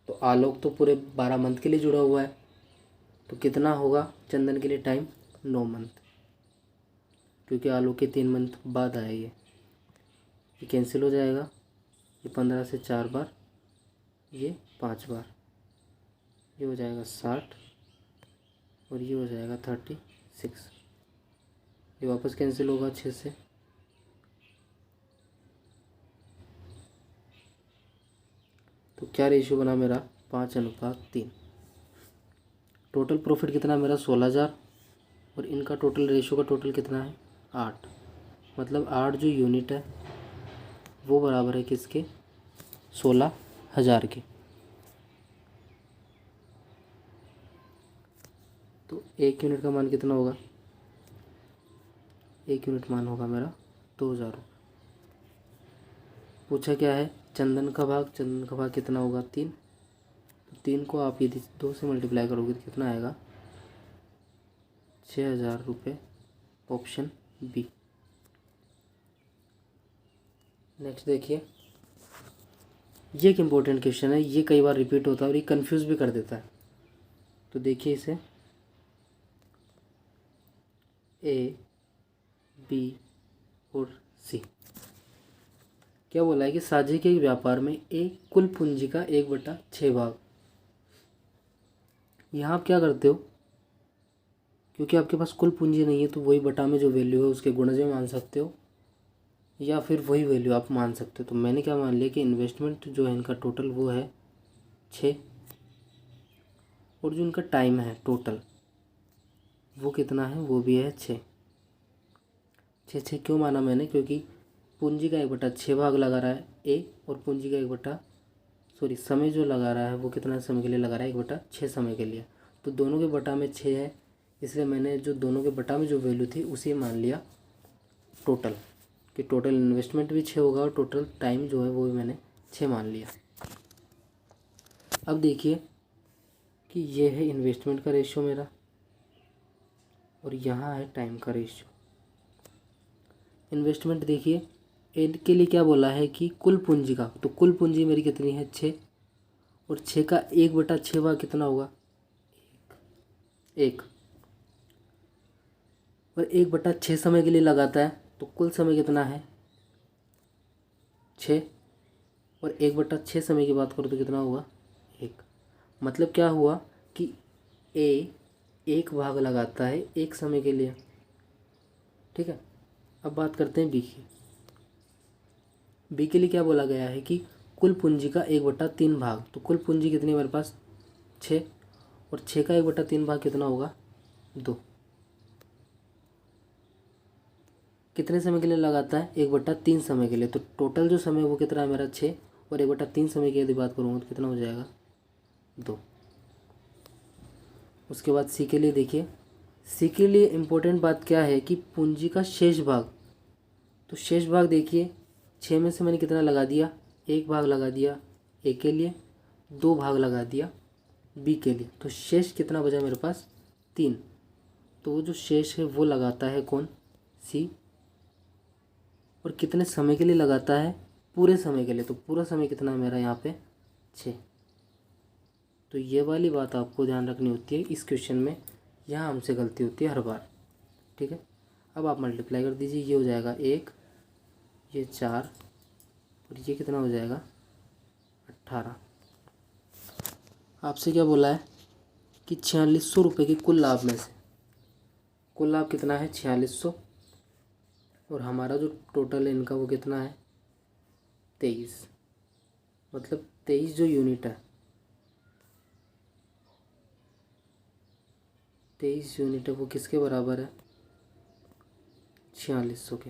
[SPEAKER 1] तो आलोक तो पूरे 12 मंथ के लिए जुड़ा हुआ है। तो कितना होगा चंदन के लिए टाइम? 9 मंथ, क्योंकि आलोक के 3 मंथ बाद आया ये कैंसिल हो जाएगा। ये 15 से 4 बार, ये 5 बार, ये हो जाएगा 60 और ये हो जाएगा 36। ये वापस कैंसिल होगा 6 से। तो क्या रेशियो बना मेरा? 5:3। टोटल प्रॉफिट कितना मेरा? 16,000। और इनका टोटल रेशियो का टोटल कितना है? 8। मतलब 8 जो यूनिट है वो बराबर है किसके? 16,000 के। तो 1 यूनिट का मान कितना होगा? 1 यूनिट मान होगा मेरा 2,000 रुपये। पूछा क्या है? चंदन का भाग। चंदन का भाग कितना होगा? 3। तो 3 को आप यदि 2 से मल्टीप्लाई करोगे तो कितना आएगा? 6,000 रुपये। Option B. नेक्स्ट देखिए, ये एक इम्पोर्टेंट क्वेश्चन है। ये कई बार रिपीट होता है और ये कंफ्यूज भी कर देता है। तो देखिए इसे, ए, बी और सी। क्या बोला है कि साझे के व्यापार में एक कुल पूंजी का 1/6 भाग। यहाँ आप क्या करते हो? क्योंकि आपके पास कुल पूंजी नहीं है तो वही बटा में जो वैल्यू है उसके गुणज में मान सकते हो, या फिर वही वैल्यू आप मान सकते हो। तो मैंने क्या मान लिया कि इन्वेस्टमेंट जो है इनका टोटल वो है 6, और जो इनका टाइम है टोटल वो कितना है? वो भी है 6। 6 क्यों माना मैंने? क्योंकि पूंजी का 1/6 भाग लगा रहा है ए, और पूंजी का समय जो लगा रहा है वो कितना समय के लिए लगा रहा है? 1/6 समय के लिए। तो दोनों के बटा में 6 है, इसलिए मैंने जो दोनों के बटा में जो वैल्यू थी उसे मान लिया टोटल, कि टोटल इन्वेस्टमेंट भी 6 होगा और टोटल टाइम जो है वो भी मैंने 6 मान लिया। अब देखिए कि ये है इन्वेस्टमेंट का रेशियो मेरा, और यहाँ है टाइम का रेशियो। इन्वेस्टमेंट देखिए, इनके लिए क्या बोला है कि कुल पूंजी का, तो कुल पूंजी मेरी कितनी है? 6। और 6 का 1/6 भाग कितना होगा? 1। और 1/6 समय के लिए लगाता है, तो कुल समय कितना है? 6। और 1/6 समय की बात करो तो कितना होगा? 1। मतलब क्या हुआ कि ए 1 भाग लगाता है 1 समय के लिए। ठीक है, अब बात करते हैं बी की। बी के लिए क्या बोला गया है कि कुल पूंजी का 1/3 भाग। तो कुल पूंजी कितनी है मेरे पास? 6। और 6 का 1/3 भाग कितना होगा? 2। कितने समय के लिए लगाता है? 1/3 समय के लिए। तो टोटल जो समय वो कितना है मेरा? 6। और 1/3 समय की यदि बात करूँगा तो कितना हो जाएगा? 2। उसके बाद सी के लिए देखिए, सी के लिए इम्पोर्टेंट बात क्या है कि पूंजी का शेष भाग। तो शेष भाग देखिए, 6 में से मैंने कितना लगा दिया? 1 भाग लगा दिया ए के लिए, 2 भाग लगा दिया बी के लिए। तो शेष कितना बचा मेरे पास? 3। तो वो जो शेष है वो लगाता है कौन? सी। और कितने समय के लिए लगाता है? पूरे समय के लिए। तो पूरा समय कितना है मेरा यहाँ पे 6। तो ये वाली बात आपको ध्यान रखनी होती है इस क्वेश्चन में, यहाँ हमसे गलती होती है हर बार। ठीक है, अब आप मल्टीप्लाई कर दीजिए, ये हो जाएगा 1, ये 4 और ये कितना हो जाएगा 18। आपसे क्या बोला है कि 4600 रुपये के कुल लाभ में से कुल लाभ कितना है 4600, और हमारा जो टोटल है इनका वो कितना है 23। मतलब 23 जो यूनिट है, 23 यूनिट है वो किसके बराबर है 4600 के।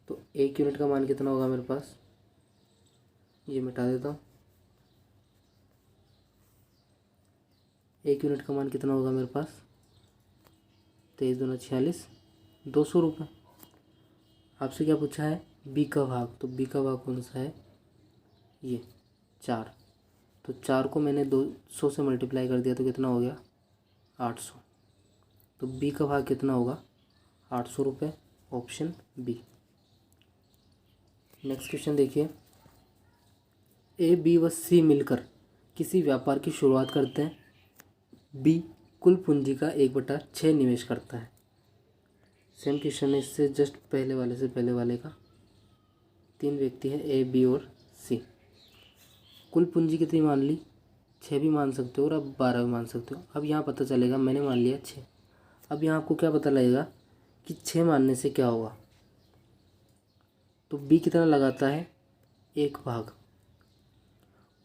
[SPEAKER 1] तो 1 यूनिट का मान कितना होगा मेरे पास, ये मिटा देता हूँ। 1 यूनिट का मान कितना होगा मेरे पास 23 दूना 46, 200 रुपये। आपसे क्या पूछा है बी का भाग, तो बी का भाग कौन सा है ये 4। तो 4 को मैंने 200 से मल्टीप्लाई कर दिया तो कितना हो गया 800। तो बी का भाग कितना होगा 800 रुपये, ऑप्शन बी। नेक्स्ट क्वेश्चन देखिए, ए बी व सी मिलकर किसी व्यापार की शुरुआत करते हैं। बी कुल पूंजी का 1/6 निवेश करता है। सेम क्वेश्चन है इससे जस्ट पहले वाले से पहले वाले का। 3 व्यक्ति हैं ए बी और सी। कुल पूंजी कितनी मान ली 6 भी मान सकते हो और अब 12 भी मान सकते हो। अब यहाँ पता चलेगा, मैंने मान लिया 6। अब यहाँ आपको क्या पता लगेगा कि 6 मानने से क्या होगा। तो बी कितना लगाता है 1 भाग।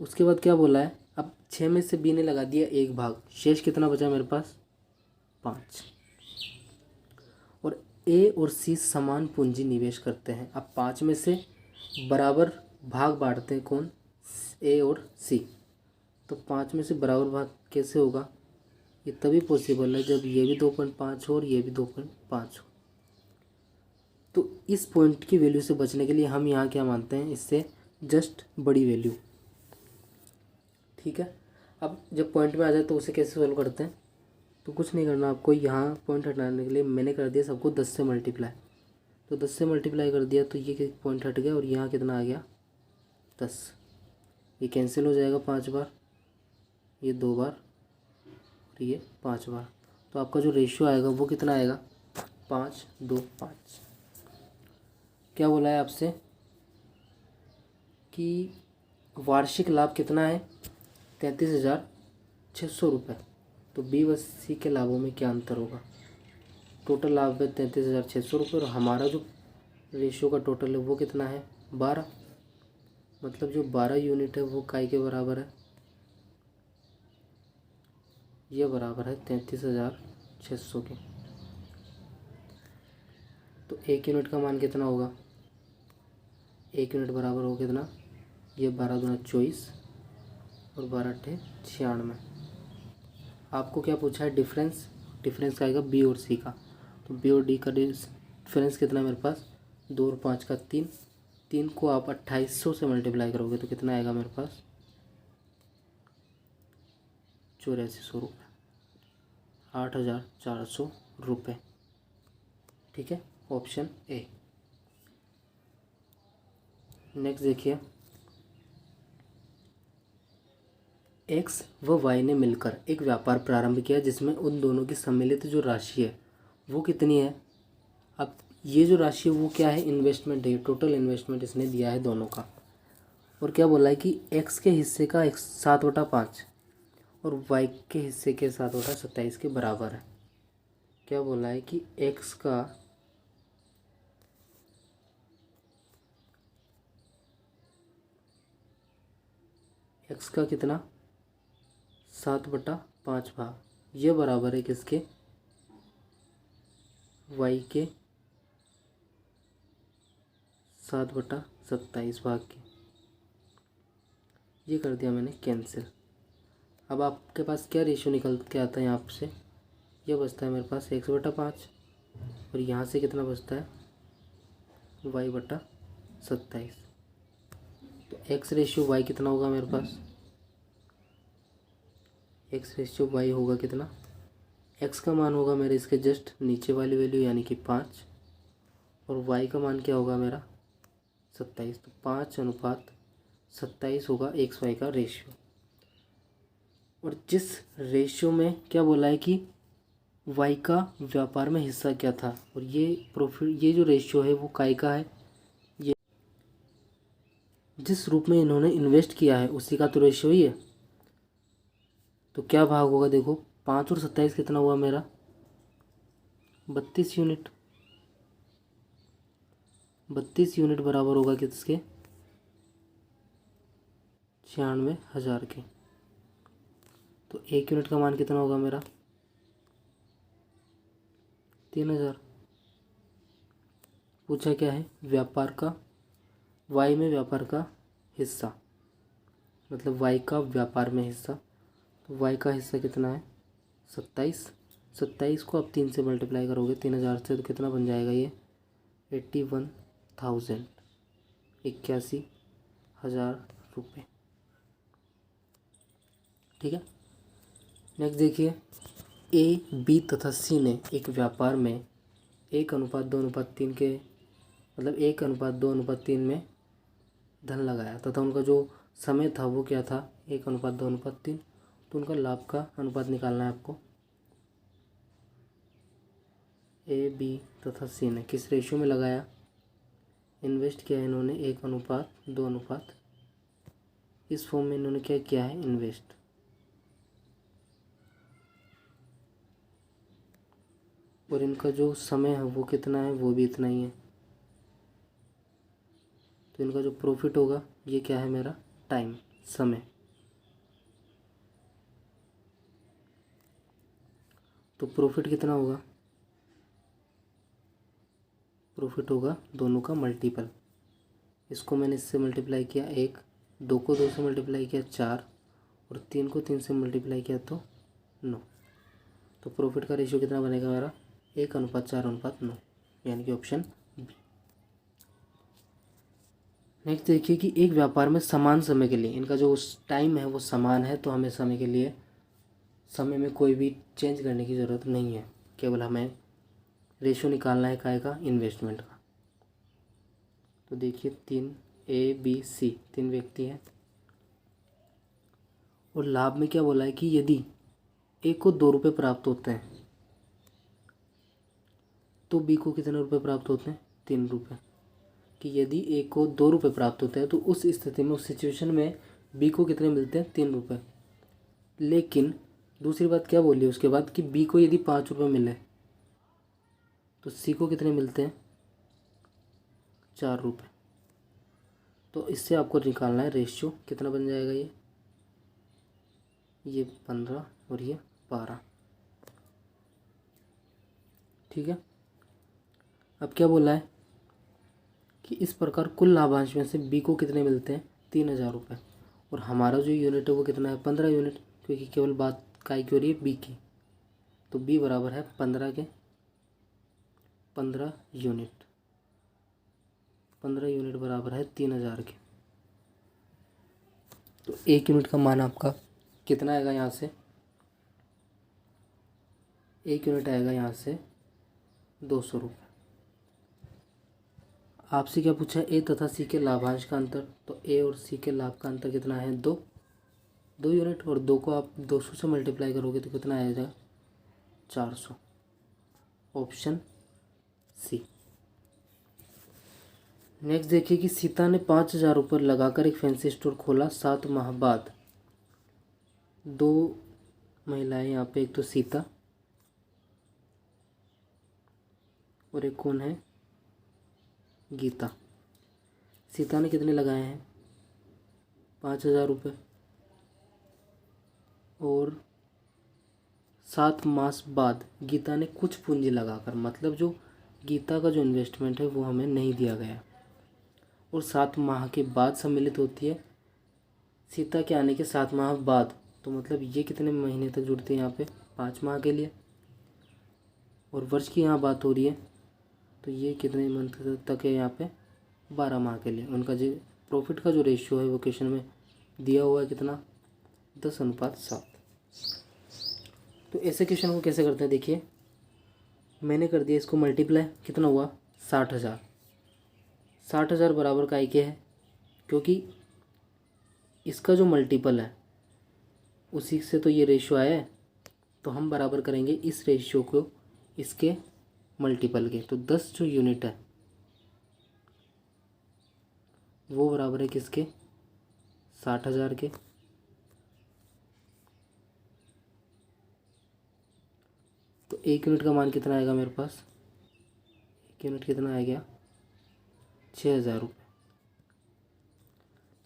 [SPEAKER 1] उसके बाद क्या बोला है, अब 6 में से बी ने लगा दिया 1 भाग, शेष कितना बचा मेरे पास 5। और ए और सी समान पूंजी निवेश करते हैं। अब 5 में से बराबर भाग बांटते हैं कौन, ए और सी। तो 5 में से बराबर भाग कैसे होगा, ये तभी पॉसिबल है जब ये भी 2.5 हो और ये भी 2.5 हो। तो इस पॉइंट की वैल्यू से बचने के लिए हम यहाँ क्या मानते हैं, इससे जस्ट बड़ी वैल्यू। ठीक है, अब जब पॉइंट में आ जाए तो उसे कैसे सोल्व करते हैं, तो कुछ नहीं करना आपको। यहाँ पॉइंट हटाने के लिए मैंने कर दिया सबको 10 से मल्टीप्लाई। तो 10 से मल्टीप्लाई कर दिया तो ये पॉइंट हट गया और यहाँ कितना आ गया 10। ये कैंसिल हो जाएगा 5 बार, ये 2 बार और ये 5 बार। तो आपका जो रेशियो आएगा वो कितना आएगा 5, 2, 5। क्या बोला है आपसे कि वार्षिक लाभ कितना है 33,600 रुपये। तो बी व सी के लाभों में क्या अंतर होगा। टोटल लाभ है 33,600 रुपये और हमारा जो रेशियो का टोटल है वो कितना है 12। मतलब जो 12 यूनिट है वो काय के बराबर है, ये बराबर है 33,600 के। तो 1 यूनिट का मान कितना होगा, 1 यूनिट बराबर हो कितना, ये 12 दूना 24 और 12 अट्ठे 96। आपको क्या पूछा है डिफरेंस, डिफरेंस आएगा बी और सी का। तो बी और डी का डिफरेंस कितना है मेरे पास 2 और 5 का 3। 3 को आप 2800 से मल्टीप्लाई करोगे तो कितना आएगा मेरे पास 8400 रुपये, 8400 रुपये। ठीक है, ऑप्शन ए। नेक्स्ट देखिए, एक्स व वाई ने मिलकर एक व्यापार प्रारंभ किया जिसमें उन दोनों की सम्मिलित जो राशि है वो कितनी है। अब ये जो राशि है वो क्या है इन्वेस्टमेंट है, टोटल इन्वेस्टमेंट इसने दिया है दोनों का। और क्या बोला है कि एक्स के हिस्से का 7/5 और वाई के हिस्से के 7/27 के बराबर है। क्या बोला है कि एक्स का कितना 7/5 भाग, ये बराबर है किसके वाई के 7/27 भाग के। ये कर दिया मैंने कैंसिल। अब आपके पास क्या रेशियो निकल के आता है यहाँ से, ये बचता है मेरे पास 1/5 और यहाँ से कितना बचता है y/27। तो x रेशियो y कितना होगा मेरे पास, x रेशियो y होगा कितना, x का मान होगा मेरे इसके जस्ट नीचे वाली वैल्यू यानी कि 5 और वाई का मान क्या होगा मेरा 27। तो 5:27 होगा एक्स वाई का रेशियो। और जिस रेशियो में क्या बोला है कि वाई का व्यापार में हिस्सा क्या था, और ये प्रॉफिट, ये जो रेशियो है वो काय का है, ये जिस रूप में इन्होंने इन्वेस्ट किया है उसी का तो रेशियो ही है। तो क्या भाग होगा, देखो 5 और 27 कितना हुआ मेरा 32 यूनिट। 32 यूनिट बराबर होगा किसके 96,000 के। तो 1 यूनिट का मान कितना होगा मेरा 3,000। पूछा क्या है व्यापार का, वाई में व्यापार का हिस्सा, मतलब वाई का व्यापार में हिस्सा। तो वाई का हिस्सा कितना है 27। 27 को आप 3 से मल्टीप्लाई करोगे 3,000 से, तो कितना बन जाएगा ये 81,000, 81,000 रुपये। ठीक है। नेक्स्ट देखिए, ए, बी तथा सी ने एक व्यापार में 1:2:3 के, मतलब 1:2:3 में धन लगाया तथा उनका जो समय था वो क्या था 1:2:3। तो उनका लाभ का अनुपात निकालना है आपको। ए, बी तथा सी ने किस रेशियो में लगाया, इन्वेस्ट किया है इन्होंने 1:2:, इस फॉर्म में इन्होंने क्या किया है इन्वेस्ट। और इनका जो समय है वो कितना है, वो भी इतना ही है। तो इनका जो प्रॉफिट होगा ये क्या है मेरा टाइम, समय। तो प्रॉफिट कितना होगा, प्रॉफिट होगा दोनों का मल्टीपल। इसको मैंने इससे मल्टीप्लाई किया 1, 2 को 2 से मल्टीप्लाई किया 4, और 3 को 3 से मल्टीप्लाई किया तो 9। तो प्रॉफिट का रेशियो कितना बनेगा मेरा 1:4:9, यानी कि ऑप्शन बी। नेक्स्ट देखिए कि एक व्यापार में समान समय के लिए इनका जो टाइम है वो समान है, तो हमें समय के लिए, समय में कोई भी चेंज करने की ज़रूरत नहीं है, केवल हमें रेशियो निकालना है काय का इन्वेस्टमेंट का। तो देखिए 3, ए, बी, सी 3 व्यक्ति हैं, और लाभ में क्या बोला है कि यदि ए को 2 रुपये प्राप्त होते हैं तो बी को कितने रुपये प्राप्त होते हैं 3 रुपये। कि यदि ए को 2 रुपये प्राप्त होते हैं तो उस स्थिति में, उस सिचुएशन में बी को कितने मिलते हैं 3 रुपये। लेकिन दूसरी बात क्या बोली उसके बाद कि बी को यदि 5 रुपये मिले तो सी को कितने मिलते हैं 4 रुपये। तो इससे आपको निकालना है रेशियो, कितना बन जाएगा ये 15 और ये 12। ठीक है। अब क्या बोला है कि इस प्रकार कुल लाभांश में से बी को कितने मिलते हैं 3,000 रुपये, और हमारा जो यूनिट है वो कितना है 15 यूनिट, क्योंकि केवल बात काय की हो रही है बी की। तो बी बराबर है 15 के 15 यूनिट, 15 यूनिट बराबर है 3,000 के। तो 1 यूनिट का मान आपका कितना आएगा यहाँ से, 1 यूनिट आएगा यहाँ से 200 रुपये। आपसे क्या पूछा है ए तथा सी के लाभांश का अंतर, तो ए और सी के लाभ का अंतर कितना है 2 यूनिट, और 2 को आप 200 से मल्टीप्लाई करोगे तो कितना आएगा 400, ऑप्शन सी। नेक्स्ट देखिए कि सीता ने 5,000 रुपये लगाकर एक फैंसी स्टोर खोला। 7 माह बाद 2 महिलाएं यहाँ पे, एक तो सीता और एक कौन है गीता। सीता ने कितने लगाए हैं 5,000 रुपये, और 7 मास बाद गीता ने कुछ पूंजी लगाकर, मतलब जो गीता का जो इन्वेस्टमेंट है वो हमें नहीं दिया गया, और 7 माह के बाद सम्मिलित होती है सीता के आने के 7 माह बाद। तो मतलब ये कितने महीने तक जुड़ती है यहाँ पे 5 माह के लिए, और वर्ष की यहाँ बात हो रही है तो ये कितने मंथ तक है यहाँ पे 12 माह के लिए। उनका जो प्रॉफिट का जो रेशियो है वो क्वेश्चन में दिया हुआ है कितना 10:7। तो ऐसे क्वेश्चन को कैसे करते हैं, देखिए मैंने कर दिया इसको मल्टीप्लाई, कितना हुआ 60,000। 60,000 बराबर काय के है, क्योंकि इसका जो मल्टीपल है उसी से तो ये रेशियो आया है, तो हम बराबर करेंगे इस रेशियो को इसके मल्टीपल के। तो 10 जो यूनिट है वो बराबर है किसके, 60,000 के। तो 1 यूनिट का मान कितना आएगा मेरे पास, 1 यूनिट कितना आ गया, 6,000 रुपये।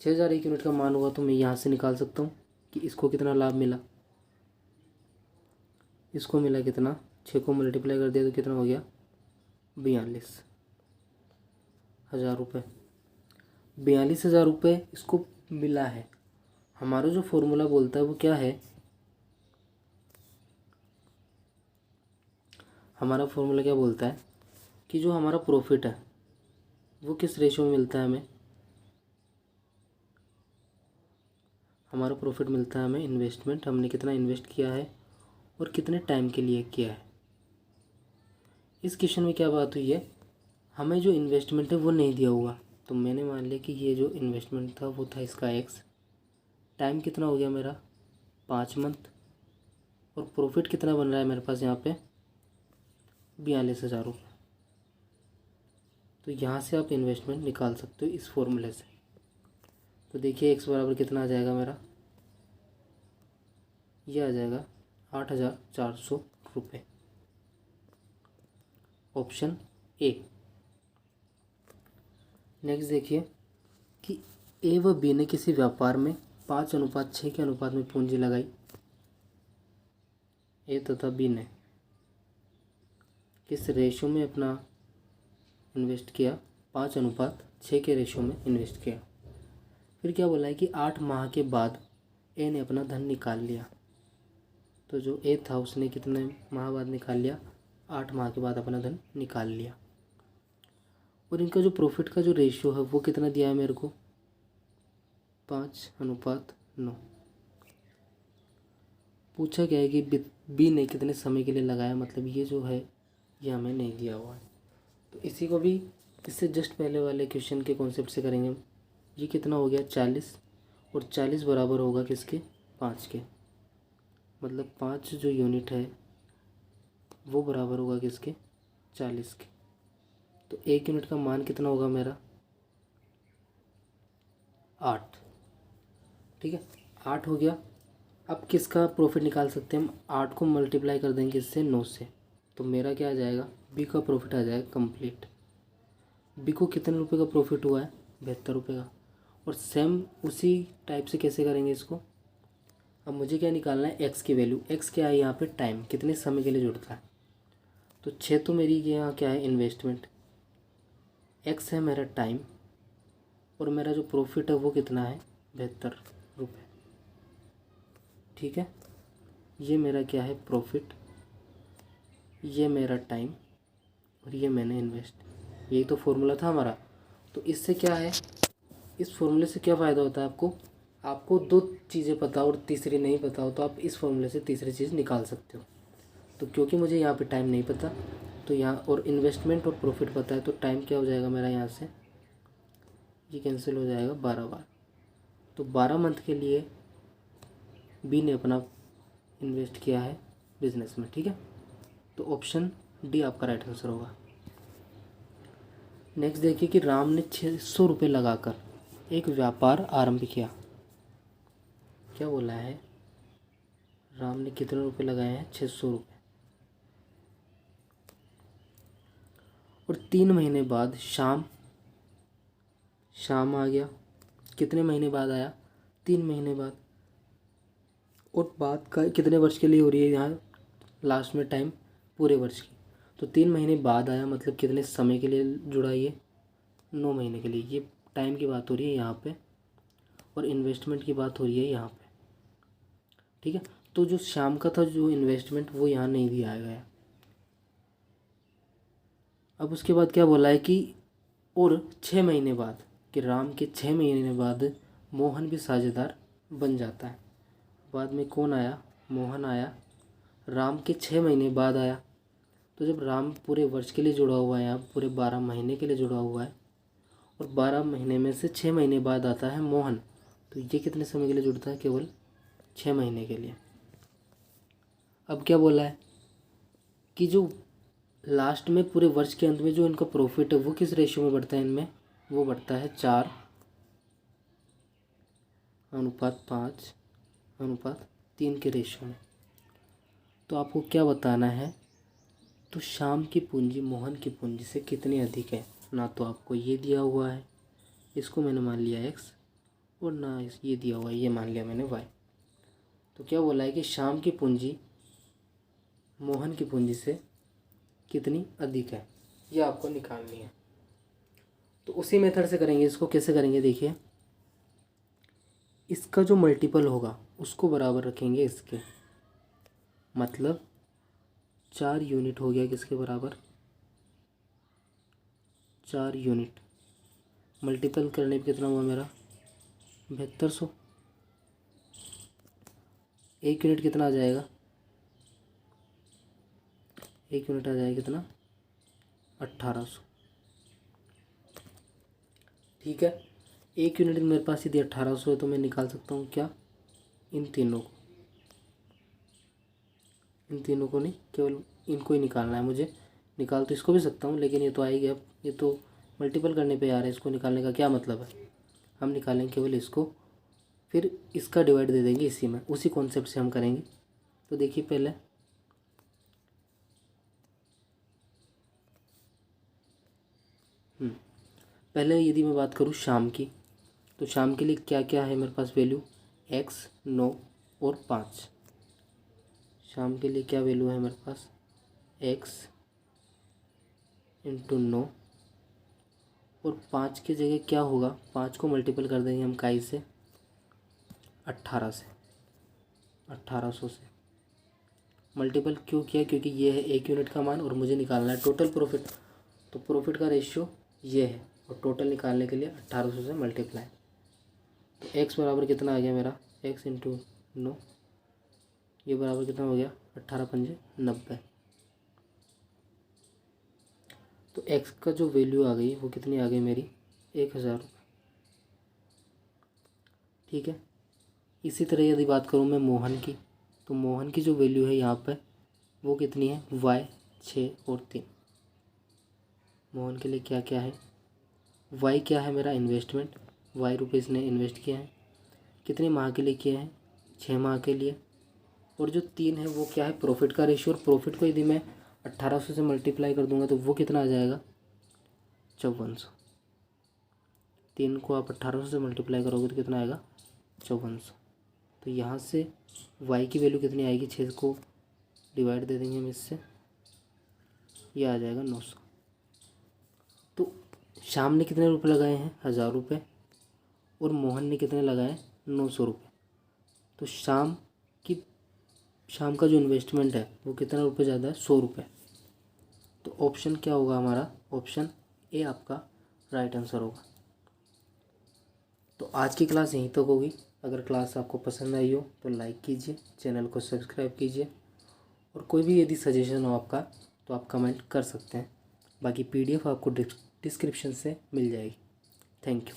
[SPEAKER 1] 6,000 1 यूनिट का मान हुआ, तो मैं यहाँ से निकाल सकता हूँ कि इसको कितना लाभ मिला। इसको मिला कितना, 6 को मल्टीप्लाई कर दिया तो कितना हो गया, 42,000 रुपये। 42,000 रुपये इसको मिला है। हमारा जो फॉर्मूला बोलता है वो क्या है, हमारा फॉर्मूला क्या बोलता है कि जो हमारा प्रॉफिट है वो किस रेशो में मिलता है हमें, हमारा प्रॉफिट मिलता है हमें इन्वेस्टमेंट, हमने कितना इन्वेस्ट किया है और कितने टाइम के लिए किया है। इस क्वेश्चन में क्या बात हुई है, हमें जो इन्वेस्टमेंट है वो नहीं दिया हुआ, तो मैंने मान लिया कि ये जो इन्वेस्टमेंट था वो था इसका एक्स, टाइम कितना हो गया मेरा 5 मंथ, और प्रॉफिट कितना बन रहा है मेरे पास यहाँ पे 42,000 रुपये। तो यहाँ से आप इन्वेस्टमेंट निकाल सकते हो इस फॉर्मूले से। तो देखिए एक्स बराबर कितना आ जाएगा मेरा, ये आ जाएगा 8,400 रुपये, ऑप्शन ए। नेक्स्ट देखिए कि ए व बी ने किसी व्यापार में 5:6 के अनुपात में पूंजी लगाई। ए तथा बी ने किस रेशो में अपना इन्वेस्ट किया, 5:6 के रेशो में इन्वेस्ट किया। फिर क्या बोला है कि 8 माह के बाद ए ने अपना धन निकाल लिया। तो जो ए था उसने कितने माह बाद निकाल लिया, 8 माह के बाद अपना धन निकाल लिया। और इनका जो प्रॉफिट का जो रेशियो है वो कितना दिया है मेरे को, 5:9। पूछा गया है कि बी ने कितने समय के लिए लगाया, मतलब ये जो है ये हमें नहीं दिया हुआ है। तो इसी को भी इससे जस्ट पहले वाले क्वेश्चन के कॉन्सेप्ट से करेंगे हम। ये कितना हो गया 40, और 40 बराबर होगा किसके, 5 के, मतलब 5 जो यूनिट है वो बराबर होगा किसके, 40 के। तो 1 यूनिट का मान कितना होगा मेरा, 8। ठीक है, 8 हो गया। अब किसका प्रॉफिट निकाल सकते हैं हम, 8 को मल्टीप्लाई कर देंगे इससे 9 से, तो मेरा क्या आ जाएगा, बी का प्रॉफिट आ जाएगा कंप्लीट। बी को कितने रुपए का प्रॉफिट हुआ है, 72 रुपये का। और सेम उसी टाइप से कैसे करेंगे इसको, अब मुझे क्या निकालना है, एक्स की वैल्यू। एक्स क्या है यहाँ पे, टाइम, कितने समय के लिए जुड़ता है। तो 6 तो मेरी यहाँ क्या है, इन्वेस्टमेंट। एक्स है मेरा टाइम, और मेरा जो प्रॉफिट है वो कितना है, 72 रुपये। ठीक है, ये मेरा क्या है प्रॉफिट, ये मेरा टाइम, और ये मैंने इन्वेस्ट, यही तो फॉर्मूला था हमारा। तो इससे क्या है, इस फॉर्मूले से क्या फ़ायदा होता है आपको, आपको 2 चीज़ें पता हो और तीसरी नहीं पता हो तो आप इस फॉर्मूले से तीसरी चीज़ निकाल सकते हो। तो क्योंकि मुझे यहाँ पे टाइम नहीं पता, तो यहाँ और इन्वेस्टमेंट और प्रॉफिट पता है, तो टाइम क्या हो जाएगा मेरा, यहाँ से ये कैंसिल हो जाएगा 12 बार। तो 12 मंथ के लिए बी ने अपना इन्वेस्ट किया है बिजनेस में। ठीक है, तो ऑप्शन डी आपका राइट आंसर होगा। नेक्स्ट देखिए कि राम ने 600 रुपये लगाकर एक व्यापार आरंभ किया। क्या बोला है, राम ने कितने रुपये लगाए हैं, 600 रुपये। और 3 महीने बाद शाम आ गया। कितने महीने बाद आया, 3 महीने बाद। और बात का कितने वर्ष के लिए हो रही है यहाँ, लास्ट में टाइम पूरे वर्ष की। तो 3 महीने बाद आया, मतलब कितने समय के लिए जुड़ा, ये 9 महीने के लिए। ये टाइम की बात हो रही है यहाँ पे, और इन्वेस्टमेंट की बात हो रही है यहाँ पे। ठीक है, तो जो शाम का था जो इन्वेस्टमेंट वो यहाँ नहीं दिया गया। अब उसके बाद क्या बोला है कि और 6 महीने बाद, कि राम के 6 महीने बाद मोहन भी साझेदार बन जाता है। बाद में कौन आया, मोहन आया, राम के 6 महीने बाद आया। तो जब राम पूरे वर्ष के लिए जुड़ा हुआ है, यहाँ पूरे 12 महीने के लिए जुड़ा हुआ है और 12 महीने में से 6 महीने बाद आता है मोहन, तो ये कितने समय के लिए जुड़ता है? केवल 6 महीने के लिए। अब क्या बोला है कि जो लास्ट में पूरे वर्ष के अंत में जो इनका प्रॉफिट है वो किस रेशियो में बढ़ता है इनमें? वो बढ़ता है 4:5:3 के रेशियो में। तो आपको क्या बताना है? तो श्याम की पूंजी मोहन की पूंजी से कितनी अधिक है? ना तो आपको ये दिया हुआ है, इसको मैंने मान लिया x, और ना ये दिया हुआ है, ये मान लिया मैंने y। तो क्या बोला है कि श्याम की पूंजी मोहन की पूंजी से कितनी अधिक है, ये आपको निकालनी है। तो उसी मेथड से करेंगे। इसको कैसे करेंगे देखिए, इसका जो मल्टीपल होगा उसको बराबर रखेंगे इसके, मतलब 4 यूनिट हो गया किसके बराबर? 4 यूनिट मल्टीपल करने पे कितना हुआ मेरा? 7200। 1 यूनिट कितना आ जाएगा? 1 यूनिट आ जाएगा कितना? 1800। ठीक है, 1 यूनिट मेरे पास यदि 1800 है तो मैं निकाल सकता हूँ क्या? इन तीनों को नहीं, केवल इनको ही निकालना है मुझे। निकाल तो इसको भी सकता हूँ, लेकिन ये तो आएगी। अब ये तो मल्टीपल करने पे आ रहा है, इसको निकालने का क्या मतलब है? हम निकालेंगे केवल इसको, फिर इसका डिवाइड दे देंगे इसी में, उसी कॉन्सेप्ट से हम करेंगे। तो देखिए पहले यदि मैं बात करूँ शाम की, तो शाम के लिए क्या क्या है मेरे पास वैल्यू? x, 9 और 5। शाम के लिए क्या वैल्यू है मेरे पास? x × 9 और 5 की जगह क्या होगा? 5 को मल्टीपल कर देंगे हम काई से, 18 से, 1800 से। मल्टीपल क्यों किया? क्योंकि ये है 1 यूनिट का मान और मुझे निकालना है टोटल प्रॉफिट। तो प्रॉफिट का रेशियो ये है और टोटल निकालने के लिए 1800 से मल्टीप्लाई। तो x बराबर कितना आ गया मेरा? x × 9, ये बराबर कितना हो गया? 18×5 = 90। तो x का जो वैल्यू आ गई वो कितनी आ गई मेरी? 1000 रुपये। ठीक है, इसी तरह यदि बात करूँ मैं मोहन की, तो मोहन की जो वैल्यू है यहाँ पर वो कितनी है? y 6 और 3। मोहन के लिए क्या क्या है? y क्या है मेरा? इन्वेस्टमेंट, y रुपये इसने इन्वेस्ट किया है। कितने माह के लिए किया है? 6 माह के लिए। और जो 3 है वो क्या है? प्रॉफिट का रेशियो। और प्रॉफिट को यदि मैं 1800 से मल्टीप्लाई कर दूंगा तो वो कितना आ जाएगा? 5400। 3 को आप 1800 से मल्टीप्लाई करोगे तो कितना आएगा? 5400। तो यहाँ से y की वैल्यू कितनी आएगी? 6 को डिवाइड दे देंगे हम इससे, ये आ जाएगा 900। तो शाम ने कितने रुपए लगाए हैं? 1000 रुपये। और मोहन ने कितने लगाए? 900 रुपये। तो शाम का जो इन्वेस्टमेंट है वो कितना रुपये ज़्यादा है? 100 रुपये। तो ऑप्शन क्या होगा हमारा? ऑप्शन ए आपका राइट आंसर होगा। तो आज की क्लास यहीं तक होगी। अगर क्लास आपको पसंद आई हो तो लाइक कीजिए, चैनल को सब्सक्राइब कीजिए, और कोई भी यदि सजेशन हो आपका तो आप कमेंट कर सकते हैं। बाकी PDF आपको डिस्क्रिप्शन से मिल जाएगी। Thank you.